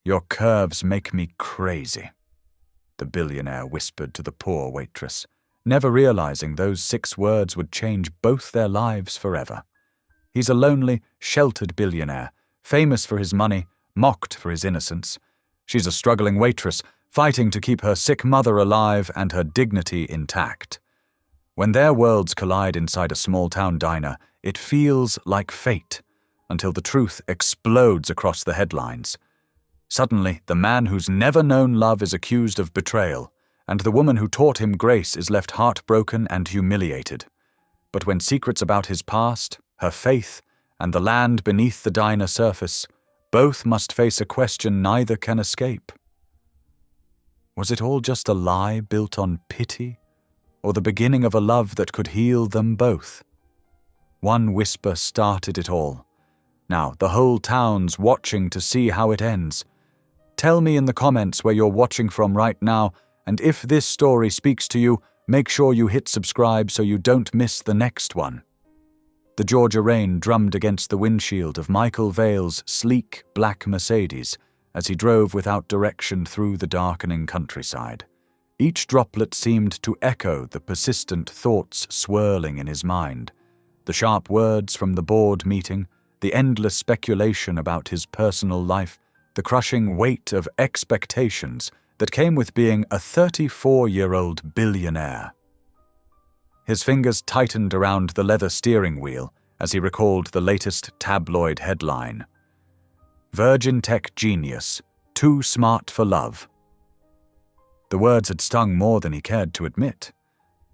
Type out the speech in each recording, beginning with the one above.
"Your curves make me crazy," the billionaire whispered to the poor waitress, never realizing those 6 words would change both their lives forever. He's a lonely, sheltered billionaire, famous for his money, mocked for his innocence. She's a struggling waitress, fighting to keep her sick mother alive and her dignity intact. When their worlds collide inside a small-town diner, it feels like fate, until the truth explodes across the headlines. Suddenly, the man who's never known love is accused of betrayal, and the woman who taught him grace is left heartbroken and humiliated. But when secrets about his past, her faith, and the land beneath the diner surface, both must face a question neither can escape. Was it all just a lie built on pity, or the beginning of a love that could heal them both? One whisper started it all. Now the whole town's watching to see how it ends. Tell me in the comments where you're watching from right now, and if this story speaks to you, make sure you hit subscribe so you don't miss the next one. The Georgia rain drummed against the windshield of Michael Vale's sleek black Mercedes as he drove without direction through the darkening countryside. Each droplet seemed to echo the persistent thoughts swirling in his mind. The sharp words from the board meeting, the endless speculation about his personal life, the crushing weight of expectations that came with being a 34-year-old billionaire. His fingers tightened around the leather steering wheel as he recalled the latest tabloid headline. "Virgin Tech Genius, Too Smart for Love." The words had stung more than he cared to admit.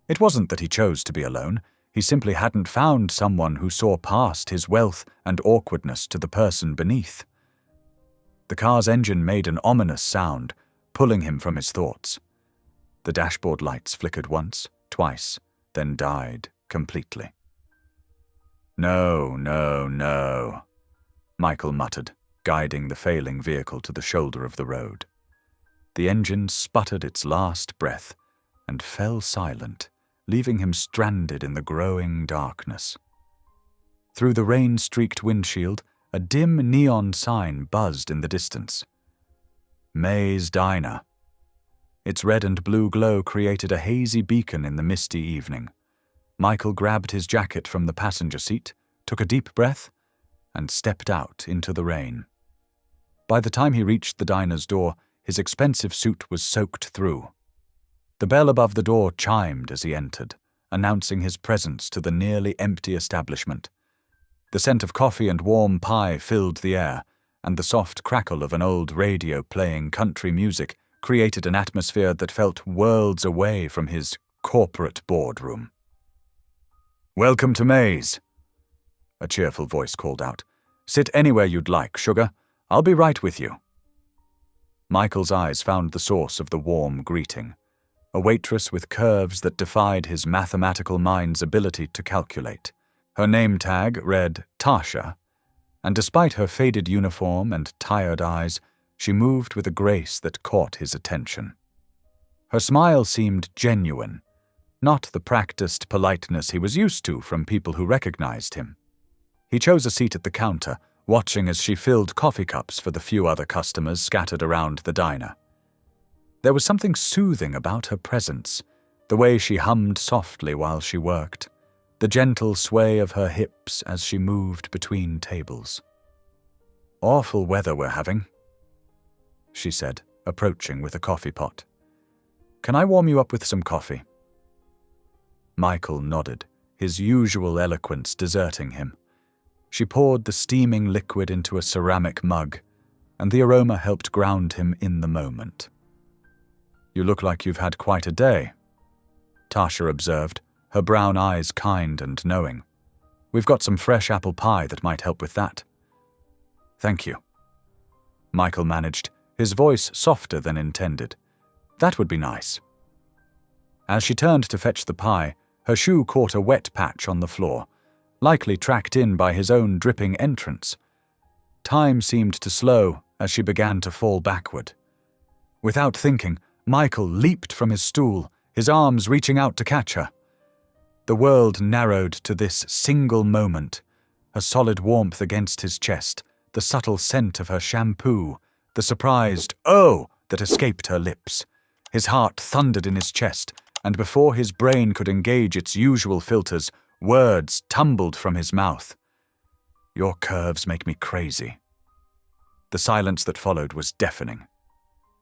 It wasn't that he chose to be alone, he simply hadn't found someone who saw past his wealth and awkwardness to the person beneath. The car's engine made an ominous sound, pulling him from his thoughts. The dashboard lights flickered once, twice, then died completely. "No, no, no," Michael muttered, guiding the failing vehicle to the shoulder of the road. The engine sputtered its last breath and fell silent, leaving him stranded in the growing darkness. Through the rain-streaked windshield, a dim neon sign buzzed in the distance. May's Diner. Its red and blue glow created a hazy beacon in the misty evening. Michael grabbed his jacket from the passenger seat, took a deep breath, and stepped out into the rain. By the time he reached the diner's door, his expensive suit was soaked through. The bell above the door chimed as he entered, announcing his presence to the nearly empty establishment. The scent of coffee and warm pie filled the air, and the soft crackle of an old radio playing country music created an atmosphere that felt worlds away from his corporate boardroom. "Welcome to May's," a cheerful voice called out. "Sit anywhere you'd like, sugar. I'll be right with you." Michael's eyes found the source of the warm greeting, a waitress with curves that defied his mathematical mind's ability to calculate. Her name tag read Tasha, and despite her faded uniform and tired eyes, she moved with a grace that caught his attention. Her smile seemed genuine, not the practiced politeness he was used to from people who recognized him. He chose a seat at the counter, watching as she filled coffee cups for the few other customers scattered around the diner. There was something soothing about her presence, the way she hummed softly while she worked, the gentle sway of her hips as she moved between tables. "Awful weather we're having," she said, approaching with a coffee pot. "Can I warm you up with some coffee?" Michael nodded, his usual eloquence deserting him. She poured the steaming liquid into a ceramic mug, and the aroma helped ground him in the moment. "You look like you've had quite a day," Tasha observed, her brown eyes kind and knowing. "We've got some fresh apple pie that might help with that." "Thank you," Michael managed, his voice softer than intended. "That would be nice." As she turned to fetch the pie, her shoe caught a wet patch on the floor, likely tracked in by his own dripping entrance. Time seemed to slow as she began to fall backward. Without thinking, Michael leaped from his stool, his arms reaching out to catch her. The world narrowed to this single moment, a solid warmth against his chest, the subtle scent of her shampoo, the surprised "oh" that escaped her lips. His heart thundered in his chest, and before his brain could engage its usual filters, words tumbled from his mouth. "Your curves make me crazy." The silence that followed was deafening.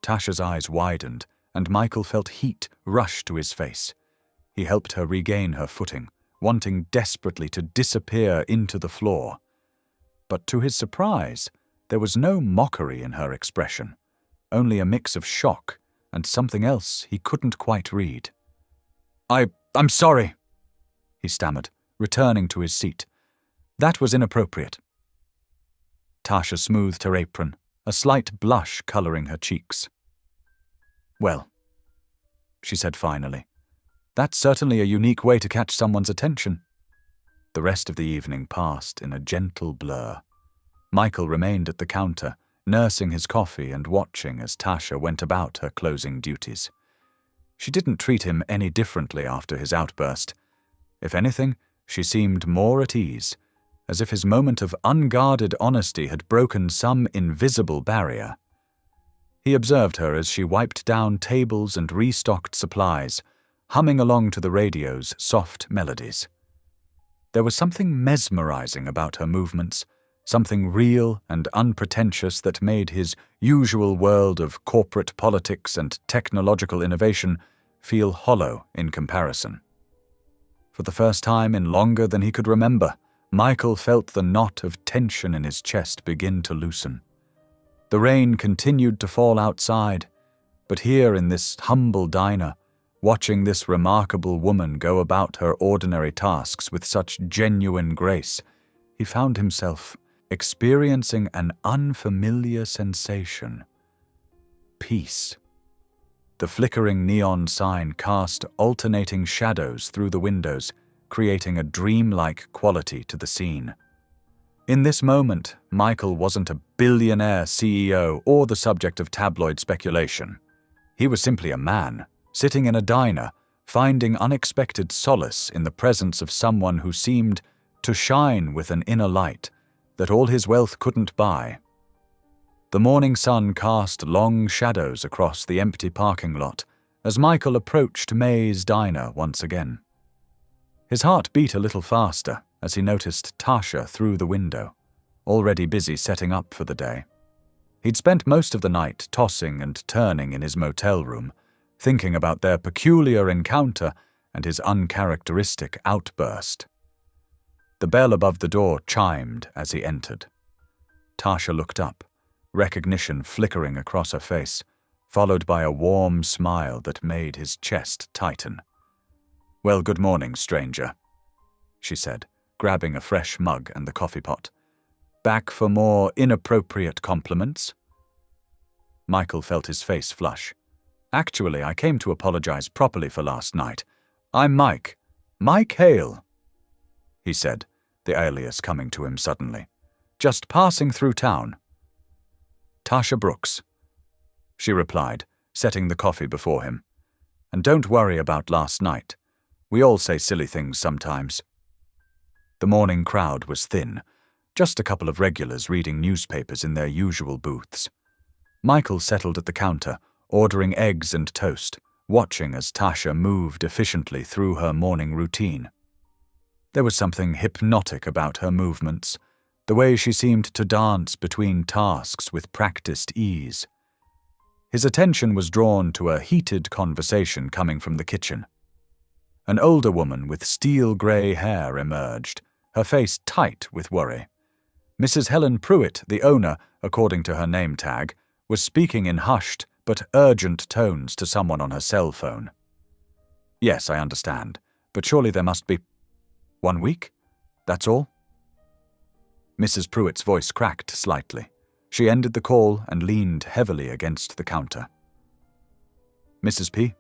Tasha's eyes widened, and Michael felt heat rush to his face. He helped her regain her footing, wanting desperately to disappear into the floor. But to his surprise, there was no mockery in her expression, only a mix of shock and something else he couldn't quite read. I'm sorry," he stammered, returning to his seat. "That was inappropriate." Tasha smoothed her apron, a slight blush coloring her cheeks. "Well," she said finally, "that's certainly a unique way to catch someone's attention." The rest of the evening passed in a gentle blur. Michael remained at the counter, nursing his coffee and watching as Tasha went about her closing duties. She didn't treat him any differently after his outburst. If anything, she seemed more at ease, as if his moment of unguarded honesty had broken some invisible barrier. He observed her as she wiped down tables and restocked supplies, humming along to the radio's soft melodies. There was something mesmerizing about her movements, something real and unpretentious that made his usual world of corporate politics and technological innovation feel hollow in comparison. For the first time in longer than he could remember, Michael felt the knot of tension in his chest begin to loosen. The rain continued to fall outside, but here in this humble diner, watching this remarkable woman go about her ordinary tasks with such genuine grace, he found himself experiencing an unfamiliar sensation. Peace. The flickering neon sign cast alternating shadows through the windows, creating a dreamlike quality to the scene. In this moment, Michael wasn't a billionaire CEO or the subject of tabloid speculation. He was simply a man, sitting in a diner, finding unexpected solace in the presence of someone who seemed to shine with an inner light that all his wealth couldn't buy. The morning sun cast long shadows across the empty parking lot as Michael approached May's diner once again. His heart beat a little faster as he noticed Tasha through the window, already busy setting up for the day. He'd spent most of the night tossing and turning in his motel room, thinking about their peculiar encounter and his uncharacteristic outburst. The bell above the door chimed as he entered. Tasha looked up, recognition flickering across her face, followed by a warm smile that made his chest tighten. "Well, good morning, stranger," she said, grabbing a fresh mug and the coffee pot. "Back for more inappropriate compliments?" Michael felt his face flush. "Actually, I came to apologize properly for last night. I'm Mike Hale," he said, the alias coming to him suddenly. "Just passing through town." "Tasha Brooks," she replied, setting the coffee before him. "And don't worry about last night. We all say silly things sometimes." The morning crowd was thin, just a couple of regulars reading newspapers in their usual booths. Michael settled at the counter, ordering eggs and toast, watching as Tasha moved efficiently through her morning routine. There was something hypnotic about her movements, the way she seemed to dance between tasks with practiced ease. His attention was drawn to a heated conversation coming from the kitchen. An older woman with steel-grey hair emerged, her face tight with worry. Mrs. Helen Pruitt, the owner, according to her name tag, was speaking in hushed but urgent tones to someone on her cell phone. "Yes, I understand, but surely there must be 1 week? That's all?" Mrs. Pruitt's voice cracked slightly. She ended the call and leaned heavily against the counter. "Mrs. P?"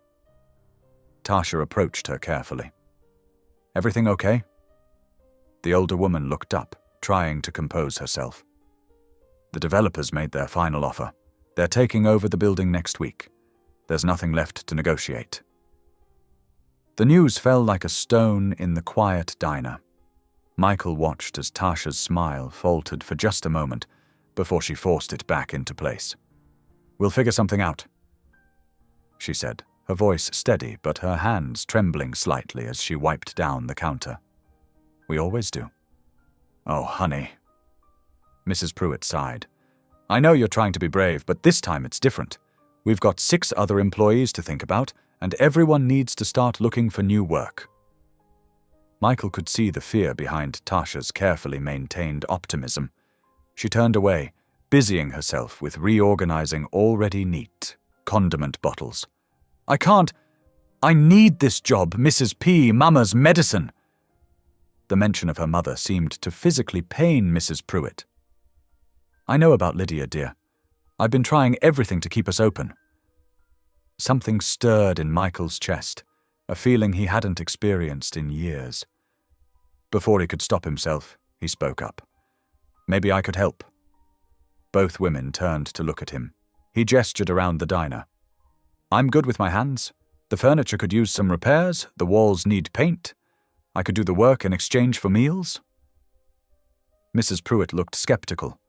Tasha approached her carefully. "Everything okay?" The older woman looked up, trying to compose herself. "The developers made their final offer. They're taking over the building next week. There's nothing left to negotiate." The news fell like a stone in the quiet diner. Michael watched as Tasha's smile faltered for just a moment before she forced it back into place. We'll figure something out, she said, her voice steady but her hands trembling slightly as she wiped down the counter. We always do. Oh, honey. Mrs. Pruitt sighed. I know you're trying to be brave, but this time it's different. We've got 6 other employees to think about, and everyone needs to start looking for new work. Michael could see the fear behind Tasha's carefully maintained optimism. She turned away, busying herself with reorganizing already neat condiment bottles. I need this job, Mrs. P. Mama's medicine. The mention of her mother seemed to physically pain Mrs. Pruitt. I know about Lydia, dear. I've been trying everything to keep us open. Something stirred in Michael's chest, a feeling he hadn't experienced in years. Before he could stop himself, he spoke up. Maybe I could help. Both women turned to look at him. He gestured around the diner. I'm good with my hands. The furniture could use some repairs, the walls need paint. I could do the work in exchange for meals. Mrs. Pruitt looked skeptical,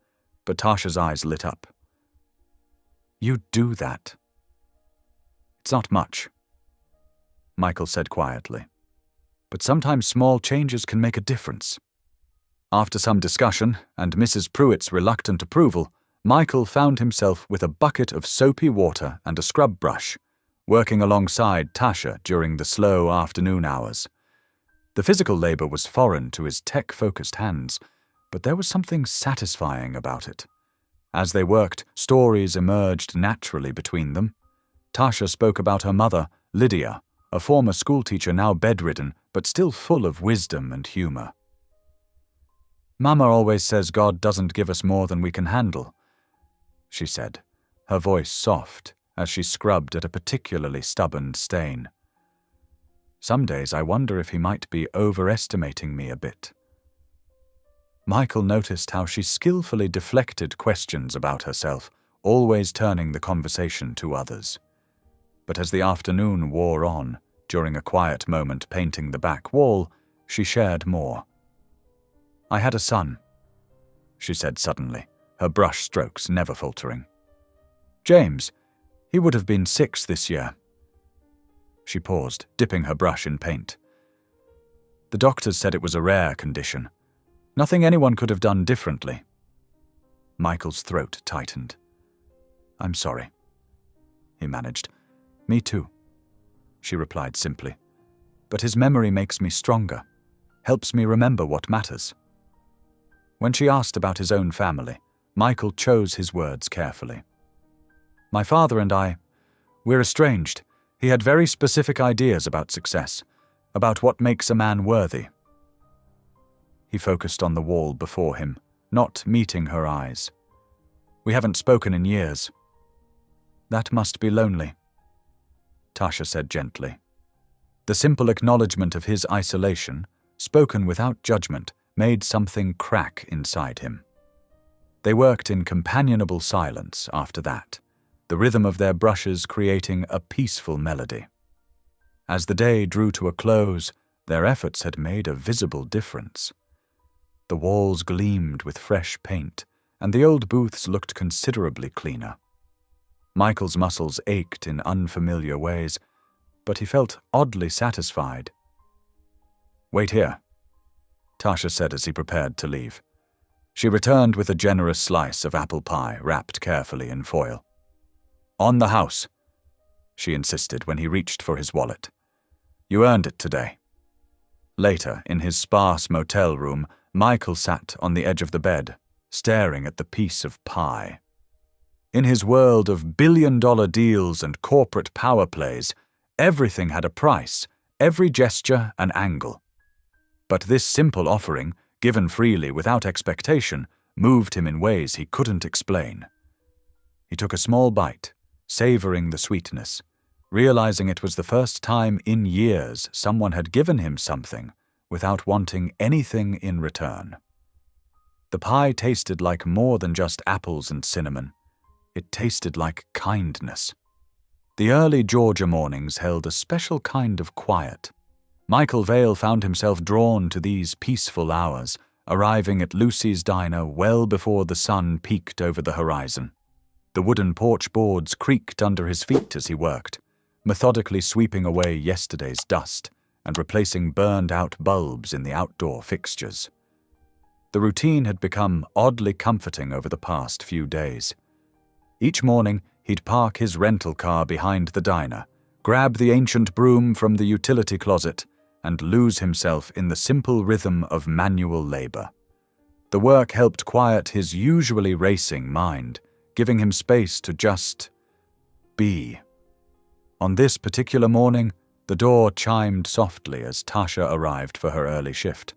but Tasha's eyes lit up. You do that. It's not much, Michael said quietly. But sometimes small changes can make a difference. After some discussion and Mrs. Pruitt's reluctant approval, Michael found himself with a bucket of soapy water and a scrub brush, working alongside Tasha during the slow afternoon hours. The physical labor was foreign to his tech-focused hands, but there was something satisfying about it. As they worked, stories emerged naturally between them. Tasha spoke about her mother, Lydia, a former schoolteacher now bedridden, but still full of wisdom and humor. Mama always says God doesn't give us more than we can handle, she said, her voice soft as she scrubbed at a particularly stubborn stain. Some days I wonder if he might be overestimating me a bit. Michael noticed how she skillfully deflected questions about herself, always turning the conversation to others. But as the afternoon wore on, during a quiet moment painting the back wall, she shared more. I had a son, she said suddenly, her brush strokes never faltering. James, he would have been 6 this year. She paused, dipping her brush in paint. The doctors said it was a rare condition. Nothing anyone could have done differently. Michael's throat tightened. I'm sorry, he managed. Me too, she replied simply. But his memory makes me stronger, helps me remember what matters. When she asked about his own family, Michael chose his words carefully. My father and we're estranged. He had very specific ideas about success, about what makes a man worthy. He focused on the wall before him, not meeting her eyes. We haven't spoken in years. That must be lonely, Tasha said gently. The simple acknowledgement of his isolation, spoken without judgment, made something crack inside him. They worked in companionable silence after that, the rhythm of their brushes creating a peaceful melody. As the day drew to a close, their efforts had made a visible difference. The walls gleamed with fresh paint, and the old booths looked considerably cleaner. Michael's muscles ached in unfamiliar ways, but he felt oddly satisfied. Wait here, Tasha said as he prepared to leave. She returned with a generous slice of apple pie wrapped carefully in foil. On the house, she insisted when he reached for his wallet. You earned it today. Later, in his sparse motel room, Michael sat on the edge of the bed, staring at the piece of pie. In his world of billion-dollar deals and corporate power plays, everything had a price, every gesture an angle. But this simple offering, given freely without expectation, moved him in ways he couldn't explain. He took a small bite, savoring the sweetness, realizing it was the first time in years someone had given him something without wanting anything in return. The pie tasted like more than just apples and cinnamon. It tasted like kindness. The early Georgia mornings held a special kind of quiet. Michael Vale found himself drawn to these peaceful hours, arriving at Lucy's diner well before the sun peaked over the horizon. The The wooden porch boards creaked under his feet as he worked, methodically sweeping away yesterday's dust and replacing burned-out bulbs in the outdoor fixtures. The routine had become oddly comforting over the past few days. Each morning, he'd park his rental car behind the diner, grab the ancient broom from the utility closet, and lose himself in the simple rhythm of manual labor. The work helped quiet his usually racing mind, giving him space to just be. On this particular morning, the door chimed softly as Tasha arrived for her early shift.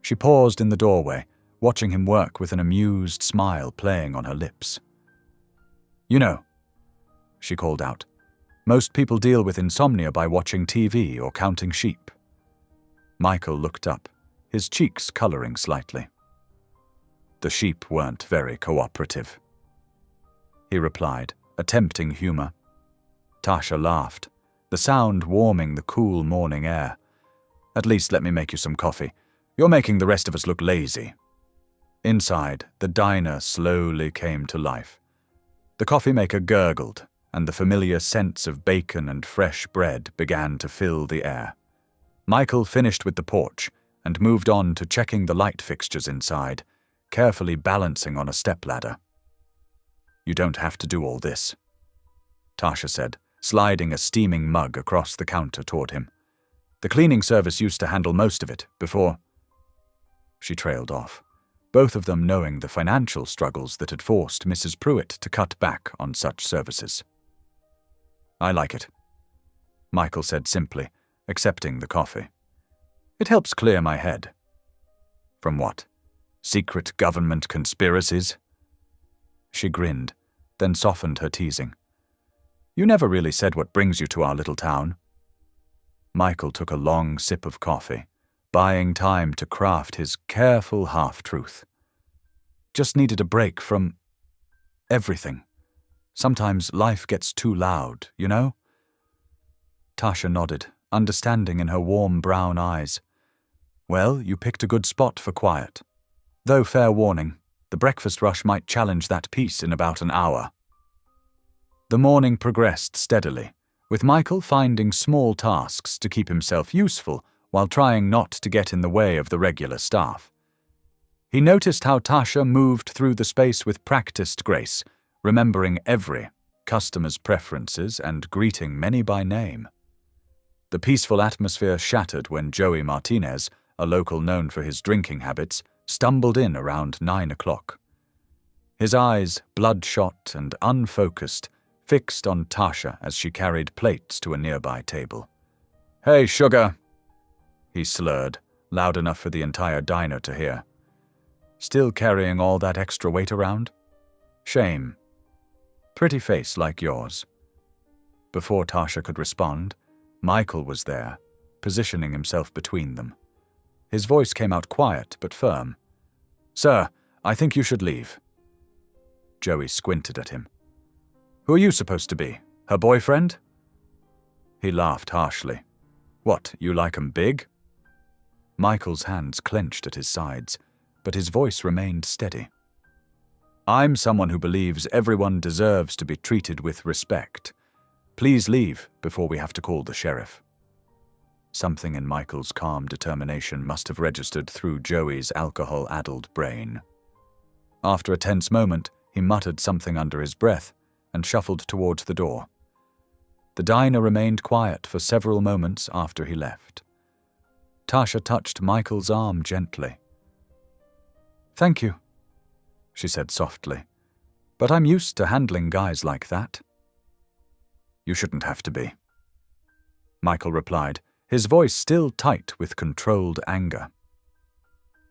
She paused in the doorway, watching him work with an amused smile playing on her lips. "You know," she called out, "most people deal with insomnia by watching TV or counting sheep." Michael looked up, his cheeks coloring slightly. "The sheep weren't very cooperative," he replied, attempting humor. Tasha laughed, the sound warming the cool morning air. "At least let me make you some coffee. You're making the rest of us look lazy." Inside, the diner slowly came to life. The coffee maker gurgled, and the familiar scents of bacon and fresh bread began to fill the air. Michael finished with the porch and moved on to checking the light fixtures inside, carefully balancing on a stepladder. "You don't have to do all this," Tasha said, sliding a steaming mug across the counter toward him. "The cleaning service used to handle most of it before—" She trailed off, both of them knowing the financial struggles that had forced Mrs. Pruitt to cut back on such services. "I like it," Michael said simply, accepting the coffee. "It helps clear my head." "From what? Secret government conspiracies?" She grinned, then softened her teasing. "You never really said what brings you to our little town." Michael took a long sip of coffee, buying time to craft his careful half-truth. "Just needed a break from everything. Sometimes life gets too loud, you know?" Tasha nodded, understanding in her warm brown eyes. "Well, you picked a good spot for quiet. Though fair warning, the breakfast rush might challenge that peace in about an hour." The morning progressed steadily, with Michael finding small tasks to keep himself useful while trying not to get in the way of the regular staff. He noticed how Tasha moved through the space with practiced grace, remembering every customer's preferences and greeting many by name. The peaceful atmosphere shattered when Joey Martinez, a local known for his drinking habits, stumbled in around 9 o'clock. His eyes, bloodshot and unfocused, fixed on Tasha as she carried plates to a nearby table. "Hey, sugar," he slurred, loud enough for the entire diner to hear. "Still carrying all that extra weight around? Shame. Pretty face like yours." Before Tasha could respond, Michael was there, positioning himself between them. His voice came out quiet but firm. "Sir, I think you should leave." Joey squinted at him. "Who are you supposed to be? Her boyfriend?" He laughed harshly. "What, you like 'em big?" Michael's hands clenched at his sides, but his voice remained steady. "I'm someone who believes everyone deserves to be treated with respect. Please leave before we have to call the sheriff." Something in Michael's calm determination must have registered through Joey's alcohol-addled brain. After a tense moment, he muttered something under his breath and shuffled towards the door. The diner remained quiet for several moments after he left. Tasha touched Michael's arm gently. "Thank you," she said softly, "but I'm used to handling guys like that." "You shouldn't have to be," Michael replied, his voice still tight with controlled anger.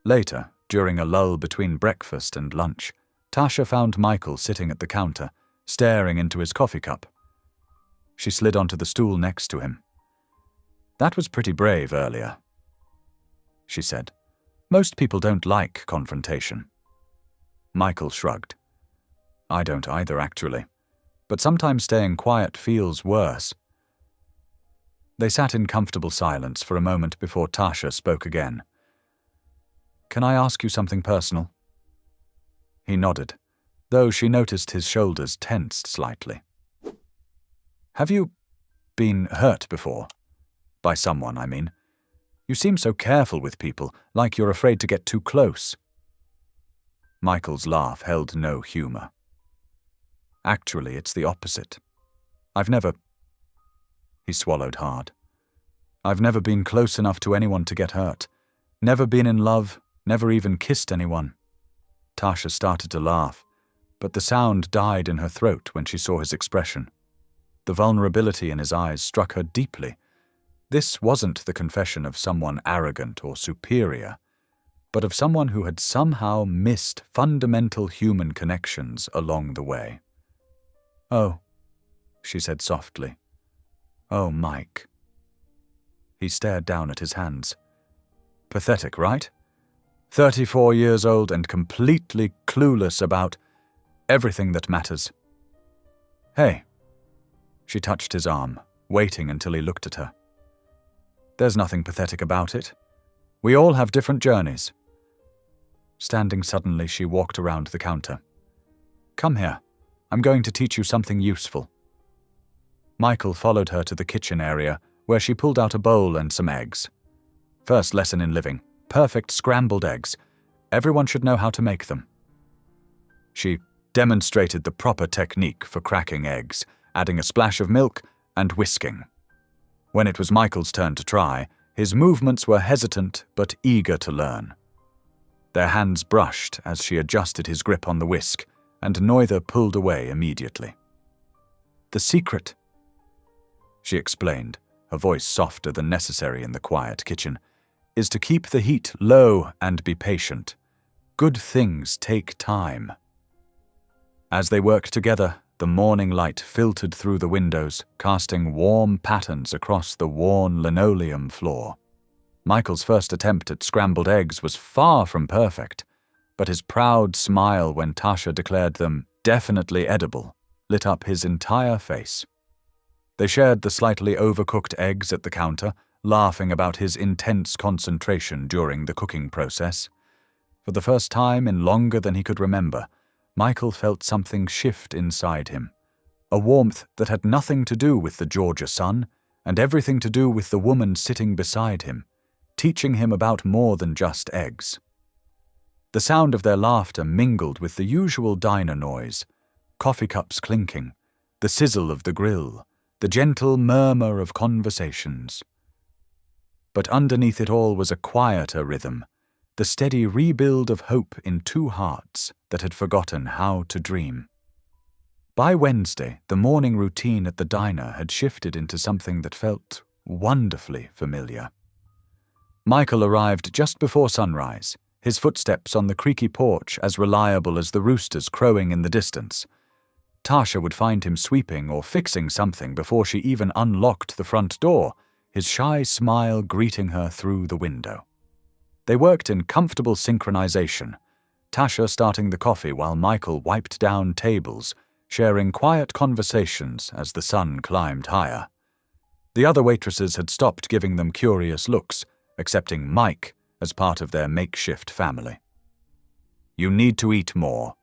Later, during a lull between breakfast and lunch, Tasha found Michael sitting at the counter, staring into his coffee cup. She slid onto the stool next to him. "That was pretty brave earlier," she said. "Most people don't like confrontation." Michael shrugged. "I don't either, actually. But sometimes staying quiet feels worse." They sat in comfortable silence for a moment before Tasha spoke again. "Can I ask you something personal?" He nodded, though she noticed his shoulders tensed slightly. "Have you been hurt before? By someone, I mean. You seem so careful with people, like you're afraid to get too close." Michael's laugh held no humor. "Actually, it's the opposite. I've never—" He swallowed hard. "I've never been close enough to anyone to get hurt. Never been in love, never even kissed anyone." Tasha started to laugh, but the sound died in her throat when she saw his expression. The vulnerability in his eyes struck her deeply. This wasn't the confession of someone arrogant or superior, but of someone who had somehow missed fundamental human connections along the way. "Oh," she said softly. "Oh, Mike." He stared down at his hands. Pathetic, right? 34 years old and completely clueless about everything that matters. "Hey." She touched his arm, waiting until he looked at her. "There's nothing pathetic about it. We all have different journeys." Standing suddenly, she walked around the counter. "Come here. I'm going to teach you something useful." Michael followed her to the kitchen area, where she pulled out a bowl and some eggs. First lesson in living. Perfect scrambled eggs. Everyone should know how to make them. She demonstrated the proper technique for cracking eggs, adding a splash of milk and whisking. When it was Michael's turn to try, his movements were hesitant but eager to learn. Their hands brushed as she adjusted his grip on the whisk, and neither pulled away immediately. "The secret," she explained, her voice softer than necessary in the quiet kitchen, "is to keep the heat low and be patient. Good things take time." As they worked together, the morning light filtered through the windows, casting warm patterns across the worn linoleum floor. Michael's first attempt at scrambled eggs was far from perfect, but his proud smile when Tasha declared them definitely edible lit up his entire face. They shared the slightly overcooked eggs at the counter, laughing about his intense concentration during the cooking process. For the first time in longer than he could remember, Michael felt something shift inside him, a warmth that had nothing to do with the Georgia sun and everything to do with the woman sitting beside him, teaching him about more than just eggs. The sound of their laughter mingled with the usual diner noise, coffee cups clinking, the sizzle of the grill, the gentle murmur of conversations. But underneath it all was a quieter rhythm, the steady rebuild of hope in two hearts that had forgotten how to dream. By Wednesday, the morning routine at the diner had shifted into something that felt wonderfully familiar. Michael arrived just before sunrise, his footsteps on the creaky porch as reliable as the roosters crowing in the distance. Tasha would find him sweeping or fixing something before she even unlocked the front door, his shy smile greeting her through the window. They worked in comfortable synchronization, Tasha starting the coffee while Michael wiped down tables, sharing quiet conversations as the sun climbed higher. The other waitresses had stopped giving them curious looks, accepting Mike as part of their makeshift family. "You need to eat more,"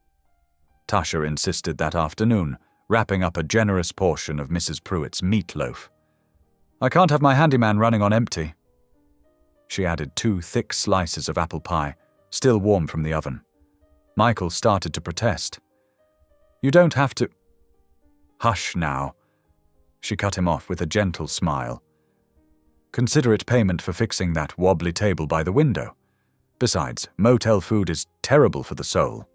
Tasha insisted that afternoon, wrapping up a generous portion of Mrs. Pruitt's meatloaf. "I can't have my handyman running on empty." She added 2 thick slices of apple pie, still warm from the oven. Michael started to protest. "You don't have to—" "Hush now." She cut him off with a gentle smile. "Consider it payment for fixing that wobbly table by the window. Besides, motel food is terrible for the soul."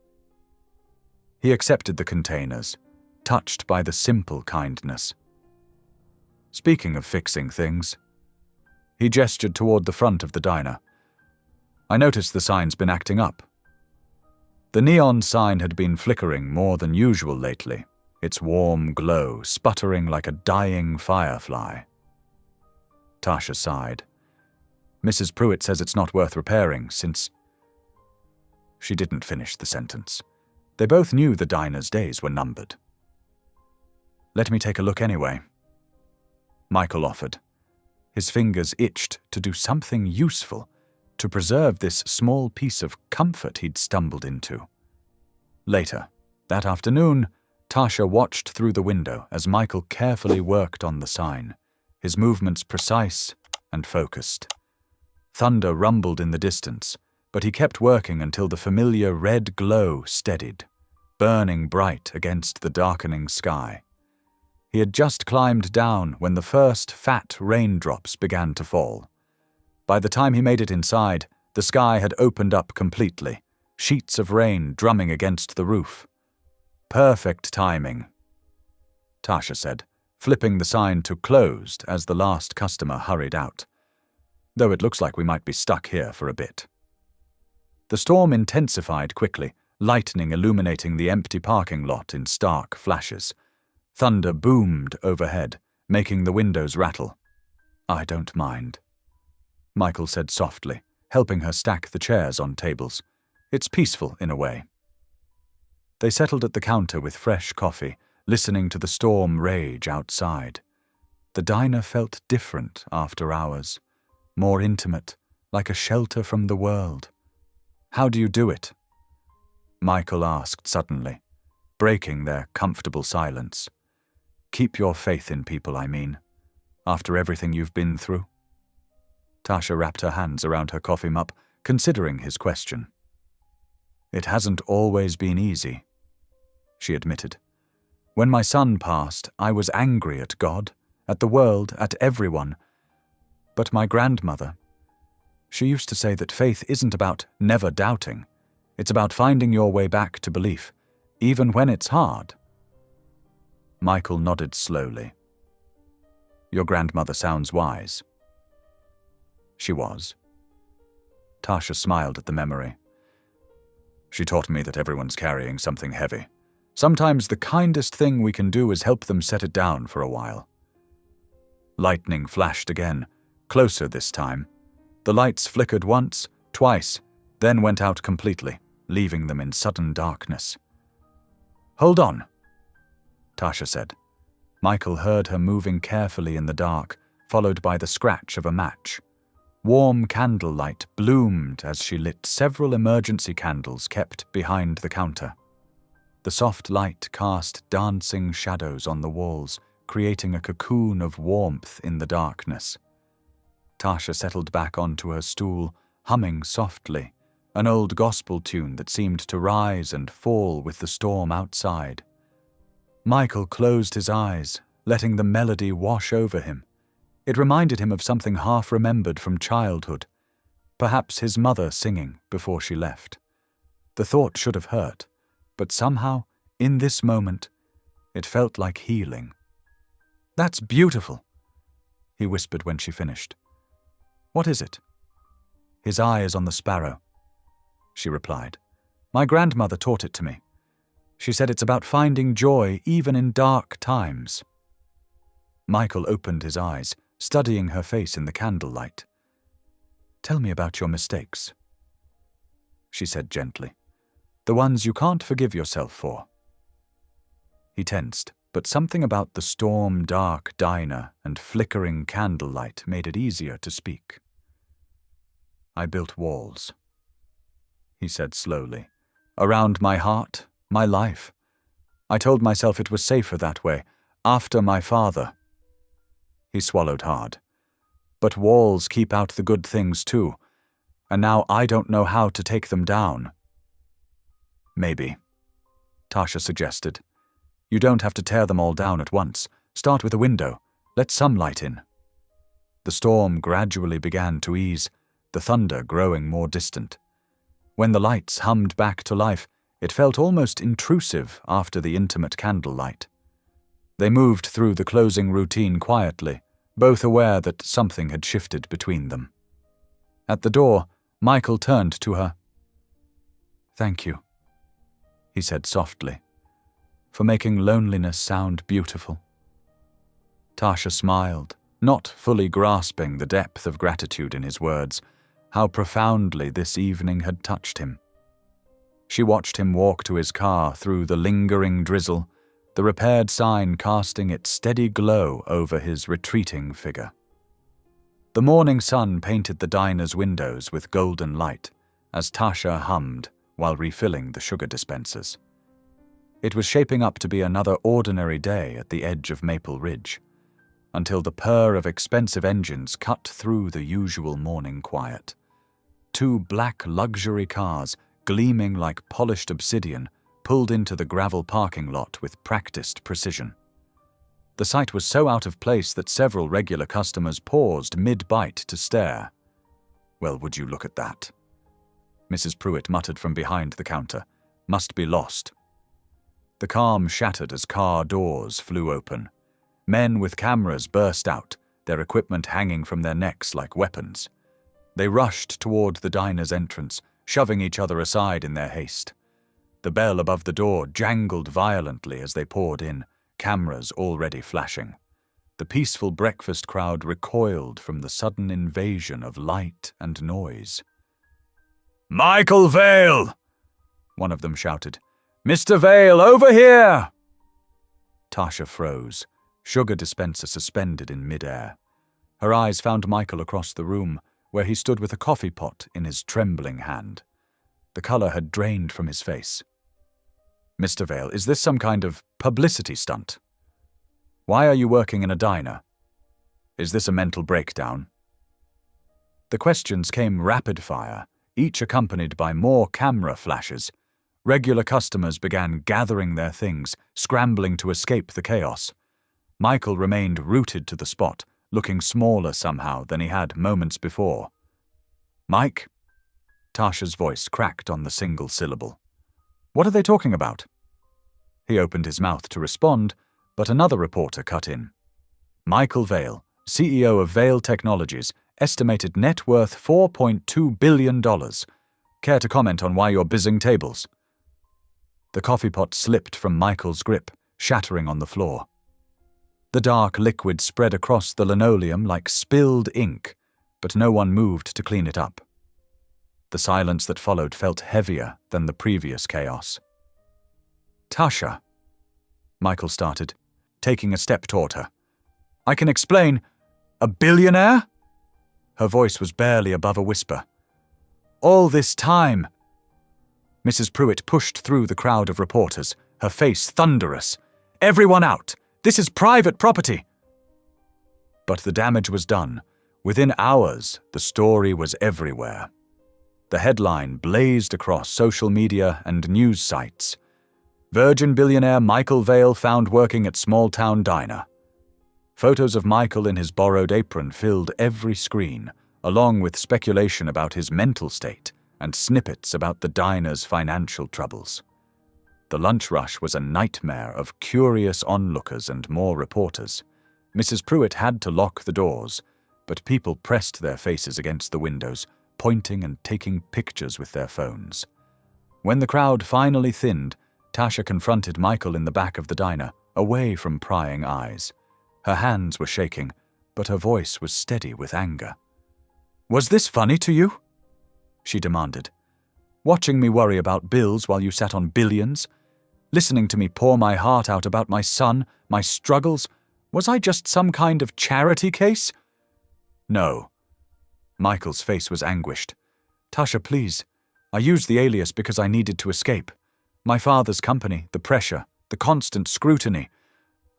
He accepted the containers, touched by the simple kindness. "Speaking of fixing things," he gestured toward the front of the diner. "I noticed the sign's been acting up." The neon sign had been flickering more than usual lately, its warm glow sputtering like a dying firefly. Tasha sighed. "Mrs. Pruitt says it's not worth repairing since—" She didn't finish the sentence. They both knew the diner's days were numbered. "Let me take a look anyway," Michael offered. His fingers itched to do something useful, to preserve this small piece of comfort he'd stumbled into. "Later. That afternoon, Tasha watched through the window as Michael carefully worked on the sign, his movements precise and focused. Thunder rumbled in the distance, but he kept working until the familiar red glow steadied, burning bright against the darkening sky. He had just climbed down when the first fat raindrops began to fall. By the time he made it inside, the sky had opened up completely, sheets of rain drumming against the roof. Perfect timing, Tasha said, flipping the sign to closed as the last customer hurried out. Though it looks like we might be stuck here for a bit. The storm intensified quickly, lightning illuminating the empty parking lot in stark flashes. Thunder boomed overhead, making the windows rattle. I don't mind, Michael said softly, helping her stack the chairs on tables. It's peaceful in a way. They settled at the counter with fresh coffee, listening to the storm rage outside. The diner felt different after hours, more intimate, like a shelter from the world. How do you do it? Michael asked suddenly, breaking their comfortable silence. Keep your faith in people, I mean, after everything you've been through. Tasha wrapped her hands around her coffee mug, considering his question. It hasn't always been easy, she admitted. When my son passed, I was angry at God, at the world, at everyone. But my grandmother, she used to say that faith isn't about never doubting. It's about finding your way back to belief, even when it's hard. Michael nodded slowly. Your grandmother sounds wise. She was. Tasha smiled at the memory. She taught me that everyone's carrying something heavy. Sometimes the kindest thing we can do is help them set it down for a while. Lightning flashed again, closer this time. The lights flickered once, twice, then went out completely, leaving them in sudden darkness. Hold on, Tasha said. Michael heard her moving carefully in the dark, followed by the scratch of a match. Warm candlelight bloomed as she lit several emergency candles kept behind the counter. The soft light cast dancing shadows on the walls, creating a cocoon of warmth in the darkness. Tasha settled back onto her stool, humming softly, an old gospel tune that seemed to rise and fall with the storm outside. Michael closed his eyes, letting the melody wash over him. It reminded him of something half-remembered from childhood, perhaps his mother singing before she left. The thought should have hurt, but somehow, in this moment, it felt like healing. That's beautiful, he whispered when she finished. What is it? His eye is on the sparrow, she replied. My grandmother taught it to me. She said it's about finding joy even in dark times. Michael opened his eyes, studying her face in the candlelight. Tell me about your mistakes, she said gently. The ones you can't forgive yourself for. He tensed, but something about the storm-dark diner and flickering candlelight made it easier to speak. I built walls, he said slowly, around my heart, my life. I told myself it was safer that way, after my father. He swallowed hard. But walls keep out the good things too, and now I don't know how to take them down. Maybe, Tasha suggested. You don't have to tear them all down at once. Start with a window. Let some light in. The storm gradually began to ease, the thunder growing more distant. When the lights hummed back to life, it felt almost intrusive after the intimate candlelight. They moved through the closing routine quietly, both aware that something had shifted between them. At the door, Michael turned to her. Thank you, he said softly, for making loneliness sound beautiful. Tasha smiled, not fully grasping the depth of gratitude in his words, how profoundly this evening had touched him. She watched him walk to his car through the lingering drizzle, the repaired sign casting its steady glow over his retreating figure. The morning sun painted the diner's windows with golden light as Tasha hummed while refilling the sugar dispensers. It was shaping up to be another ordinary day at the edge of Maple Ridge, until the purr of expensive engines cut through the usual morning quiet. Two black luxury cars, gleaming like polished obsidian, pulled into the gravel parking lot with practiced precision. The sight was so out of place that several regular customers paused mid-bite to stare. "Well, would you look at that?" Mrs. Pruitt muttered from behind the counter. "Must be lost." The calm shattered as car doors flew open. Men with cameras burst out, their equipment hanging from their necks like weapons. They rushed toward the diner's entrance, shoving each other aside in their haste. The bell above the door jangled violently as they poured in, cameras already flashing. The peaceful breakfast crowd recoiled from the sudden invasion of light and noise. "Michael Vale!" one of them shouted. "Mr. Vale, over here!" Tasha froze, sugar dispenser suspended in midair. Her eyes found Michael across the room, where he stood with a coffee pot in his trembling hand. The color had drained from his face. "Mr. Vale, is this some kind of publicity stunt? Why are you working in a diner? Is this a mental breakdown?" The questions came rapid fire, each accompanied by more camera flashes. Regular customers began gathering their things, scrambling to escape the chaos. Michael remained rooted to the spot, looking smaller somehow than he had moments before. "Mike?" Tasha's voice cracked on the single syllable. "What are they talking about?" He opened his mouth to respond, but another reporter cut in. "Michael Vale, CEO of Vale Technologies, estimated net worth $4.2 billion. Care to comment on why you're bizzing tables?" The coffee pot slipped from Michael's grip, shattering on the floor. The dark liquid spread across the linoleum like spilled ink, but no one moved to clean it up. The silence that followed felt heavier than the previous chaos. "Tasha," Michael started, taking a step toward her. "I can explain. A billionaire?" Her voice was barely above a whisper. "All this time." Mrs. Pruitt pushed through the crowd of reporters, her face thunderous. "Everyone out! This is private property!" But the damage was done. Within hours, the story was everywhere. The headline blazed across social media and news sites. "Virgin billionaire Michael Vale found working at small-town diner." Photos of Michael in his borrowed apron filled every screen, along with speculation about his mental state and snippets about the diner's financial troubles. The lunch rush was a nightmare of curious onlookers and more reporters. Mrs. Pruitt had to lock the doors, but people pressed their faces against the windows, pointing and taking pictures with their phones. When the crowd finally thinned, Tasha confronted Michael in the back of the diner, away from prying eyes. Her hands were shaking, but her voice was steady with anger. "Was this funny to you?" she demanded. "Watching me worry about bills while you sat on billions? Listening to me pour my heart out about my son, my struggles? Was I just some kind of charity case?" "No." Michael's face was anguished. "Tasha, please. I used the alias because I needed to escape. My father's company, the pressure, the constant scrutiny.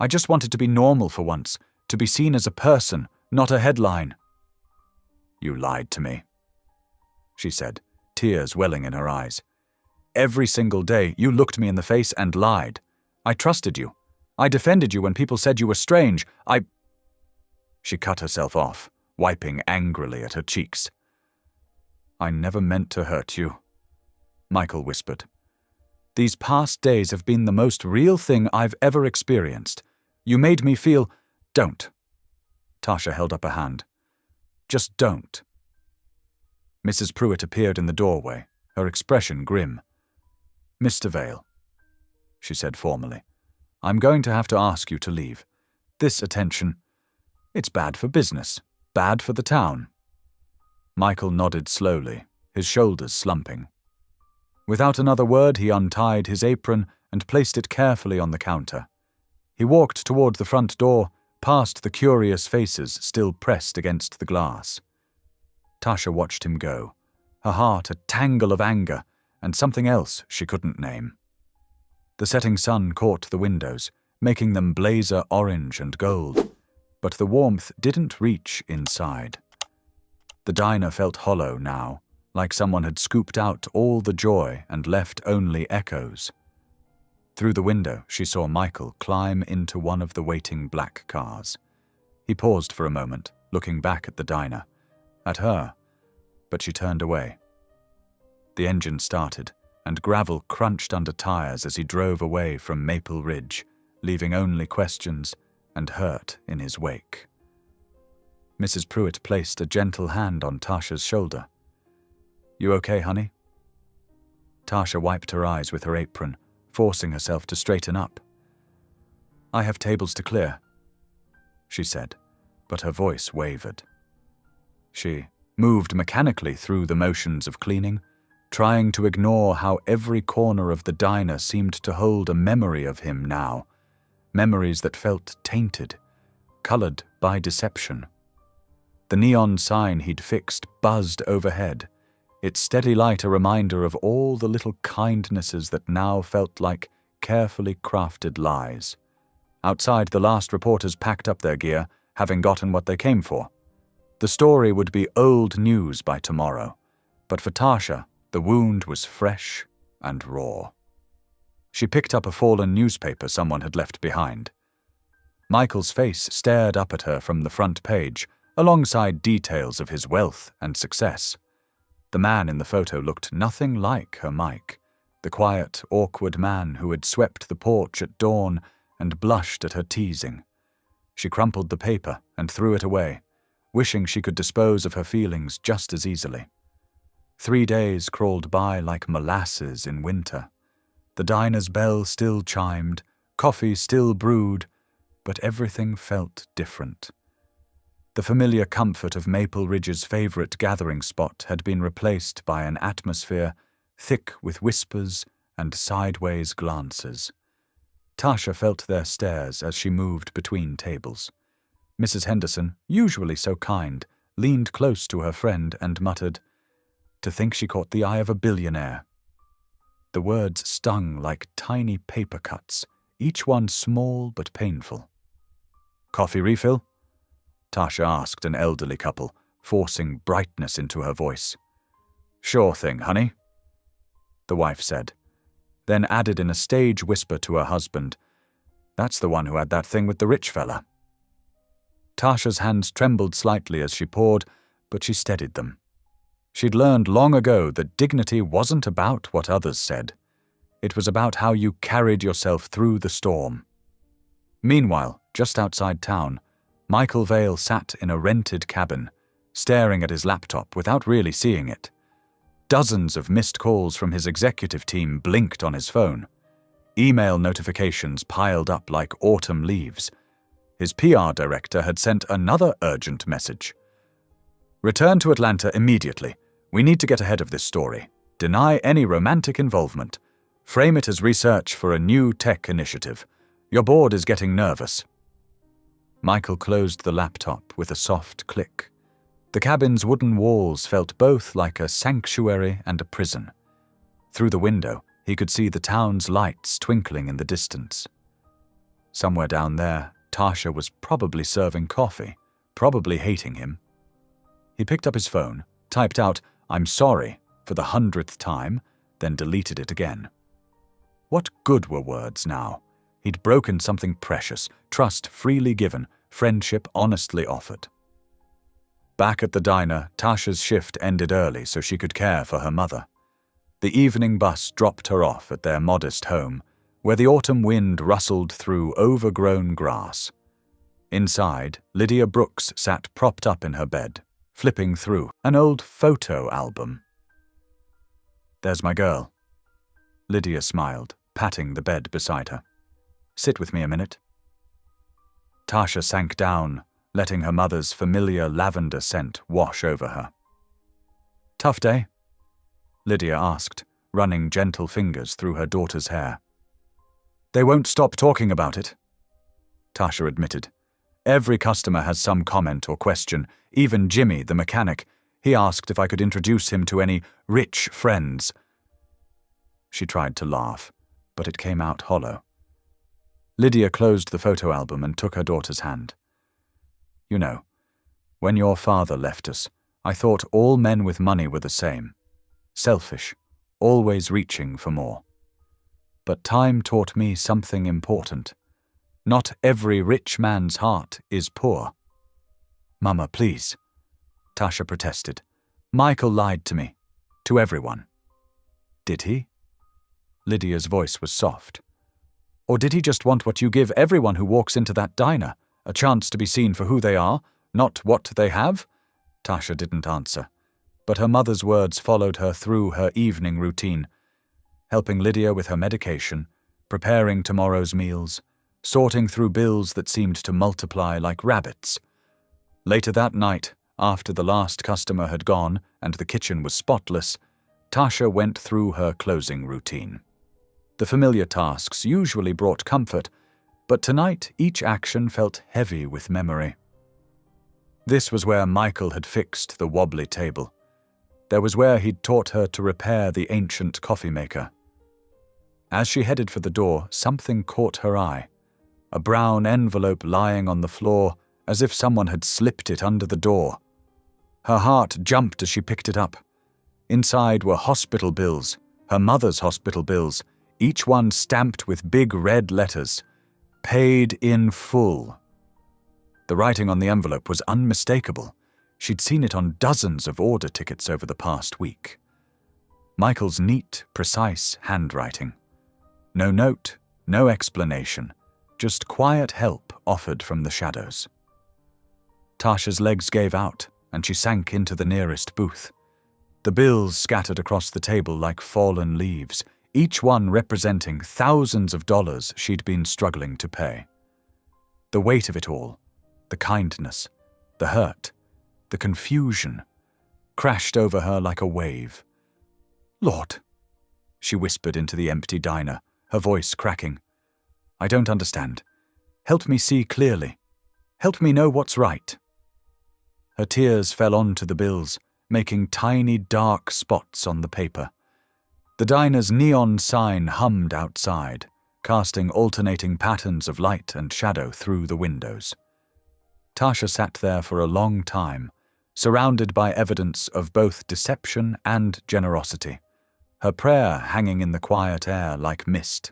I just wanted to be normal for once, to be seen as a person, not a headline." "You lied to me," she said, tears welling in her eyes. "Every single day you looked me in the face and lied. I trusted you. I defended you when people said you were strange. She cut herself off, wiping angrily at her cheeks. "I never meant to hurt you," Michael whispered. "These past days have been the most real thing I've ever experienced. You made me feel—" "Don't." Tasha held up a hand. "Just don't." Mrs. Pruitt appeared in the doorway, her expression grim. "Mr. Vale," she said formally, "I'm going to have to ask you to leave. This attention, it's bad for business, bad for the town." Michael nodded slowly, his shoulders slumping. Without another word, he untied his apron and placed it carefully on the counter. He walked toward the front door, past the curious faces still pressed against the glass. Tasha watched him go, her heart a tangle of anger and something else she couldn't name. The The setting sun caught the windows, making them blazer orange and gold, but the warmth didn't reach inside. The diner felt hollow now, like someone had scooped out all the joy and left only echoes. Through the window, she saw Michael climb into one of the waiting black cars. He paused for a moment, looking back at the diner, at her, but she turned away. The engine started, and gravel crunched under tires as he drove away from Maple Ridge, leaving only questions and hurt in his wake. Mrs. Pruitt placed a gentle hand on Tasha's shoulder. "You okay, honey?" Tasha wiped her eyes with her apron, forcing herself to straighten up. "I have tables to clear," she said, but her voice wavered. She moved mechanically through the motions of cleaning, trying to ignore how every corner of the diner seemed to hold a memory of him now, memories that felt tainted, colored by deception. The neon sign he'd fixed buzzed overhead, its steady light a reminder of all the little kindnesses that now felt like carefully crafted lies. Outside, the last reporters packed up their gear, having gotten what they came for. The story would be old news by tomorrow, but for Tasha, the wound was fresh and raw. She picked up a fallen newspaper someone had left behind. Michael's face stared up at her from the front page, alongside details of his wealth and success. The man in the photo looked nothing like her Mike, the quiet, awkward man who had swept the porch at dawn and blushed at her teasing. She crumpled the paper and threw it away, wishing she could dispose of her feelings just as easily. 3 days crawled by like molasses in winter. The diner's bell still chimed, coffee still brewed, but everything felt different. The familiar comfort of Maple Ridge's favorite gathering spot had been replaced by an atmosphere thick with whispers and sideways glances. Tasha felt their stares as she moved between tables. Mrs. Henderson, usually so kind, leaned close to her friend and muttered, "To think she caught the eye of a billionaire." The words stung like tiny paper cuts, each one small but painful. "Coffee refill?" Tasha asked an elderly couple, forcing brightness into her voice. "Sure thing, honey," the wife said, then added in a stage whisper to her husband, "That's the one who had that thing with the rich fella." Tasha's hands trembled slightly as she poured, but she steadied them. She'd learned long ago that dignity wasn't about what others said. It was about how you carried yourself through the storm. Meanwhile, just outside town, Michael Vale sat in a rented cabin, staring at his laptop without really seeing it. Dozens of missed calls from his executive team blinked on his phone. Email notifications piled up like autumn leaves. His PR director had sent another urgent message. "Return to Atlanta immediately. We need to get ahead of this story. Deny any romantic involvement. Frame it as research for a new tech initiative. Your board is getting nervous." Michael closed the laptop with a soft click. The cabin's wooden walls felt both like a sanctuary and a prison. Through the window, he could see the town's lights twinkling in the distance. Somewhere down there, Tasha was probably serving coffee, probably hating him. He picked up his phone, typed out, "I'm sorry," for the 100th time, then deleted it again. What good were words now? He'd broken something precious, trust freely given, friendship honestly offered. Back at the diner, Tasha's shift ended early so she could care for her mother. The evening bus dropped her off at their modest home, where the autumn wind rustled through overgrown grass. Inside, Lydia Brooks sat propped up in her bed, flipping through an old photo album. "There's my girl." Lydia smiled, patting the bed beside her. "Sit with me a minute." Tasha sank down, letting her mother's familiar lavender scent wash over her. "Tough day?" Lydia asked, running gentle fingers through her daughter's hair. "They won't stop talking about it," Tasha admitted. "Every customer has some comment or question, even Jimmy, the mechanic. He asked if I could introduce him to any rich friends." She tried to laugh, but it came out hollow. Lydia closed the photo album and took her daughter's hand. You know, when your father left us, I thought all men with money were the same. Selfish, always reaching for more. But time taught me something important. Not every rich man's heart is poor. Mama, please, Tasha protested. Michael lied to me. To everyone. Did he? Lydia's voice was soft. Or did he just want what you give everyone who walks into that diner, a chance to be seen for who they are, not what they have? Tasha didn't answer, but her mother's words followed her through her evening routine, helping Lydia with her medication, preparing tomorrow's meals, sorting through bills that seemed to multiply like rabbits. Later that night, after the last customer had gone and the kitchen was spotless, Tasha went through her closing routine. The familiar tasks usually brought comfort, but tonight each action felt heavy with memory. This was where Michael had fixed the wobbly table. There was where he'd taught her to repair the ancient coffee maker. As she headed for the door, something caught her eye. A brown envelope lying on the floor, as if someone had slipped it under the door. Her heart jumped as she picked it up. Inside were hospital bills, her mother's hospital bills, each one stamped with big red letters. Paid in full. The writing on the envelope was unmistakable. She'd seen it on dozens of order tickets over the past week. Michael's neat, precise handwriting. No note, no explanation, just quiet help offered from the shadows. Tasha's legs gave out, and she sank into the nearest booth. The bills scattered across the table like fallen leaves, each one representing thousands of dollars she'd been struggling to pay. The weight of it all, the kindness, the hurt, the confusion, crashed over her like a wave. Lord, she whispered into the empty diner, her voice cracking. I don't understand. Help me see clearly. Help me know what's right. Her tears fell onto the bills, making tiny dark spots on the paper. The diner's neon sign hummed outside, casting alternating patterns of light and shadow through the windows. Tasha sat there for a long time, surrounded by evidence of both deception and generosity, her prayer hanging in the quiet air like mist.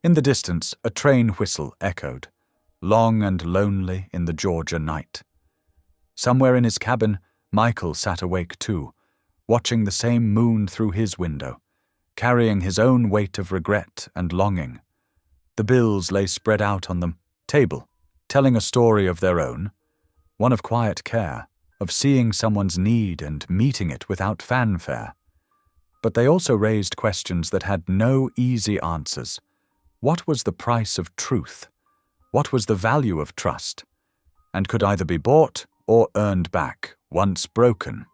In the distance, a train whistle echoed, long and lonely in the Georgia night. Somewhere in his cabin, Michael sat awake too, watching the same moon through his window, carrying his own weight of regret and longing. The bills lay spread out on the table, telling a story of their own, one of quiet care, of seeing someone's need and meeting it without fanfare. But they also raised questions that had no easy answers. What was the price of truth? What was the value of trust? And could either be bought or earned back, once broken?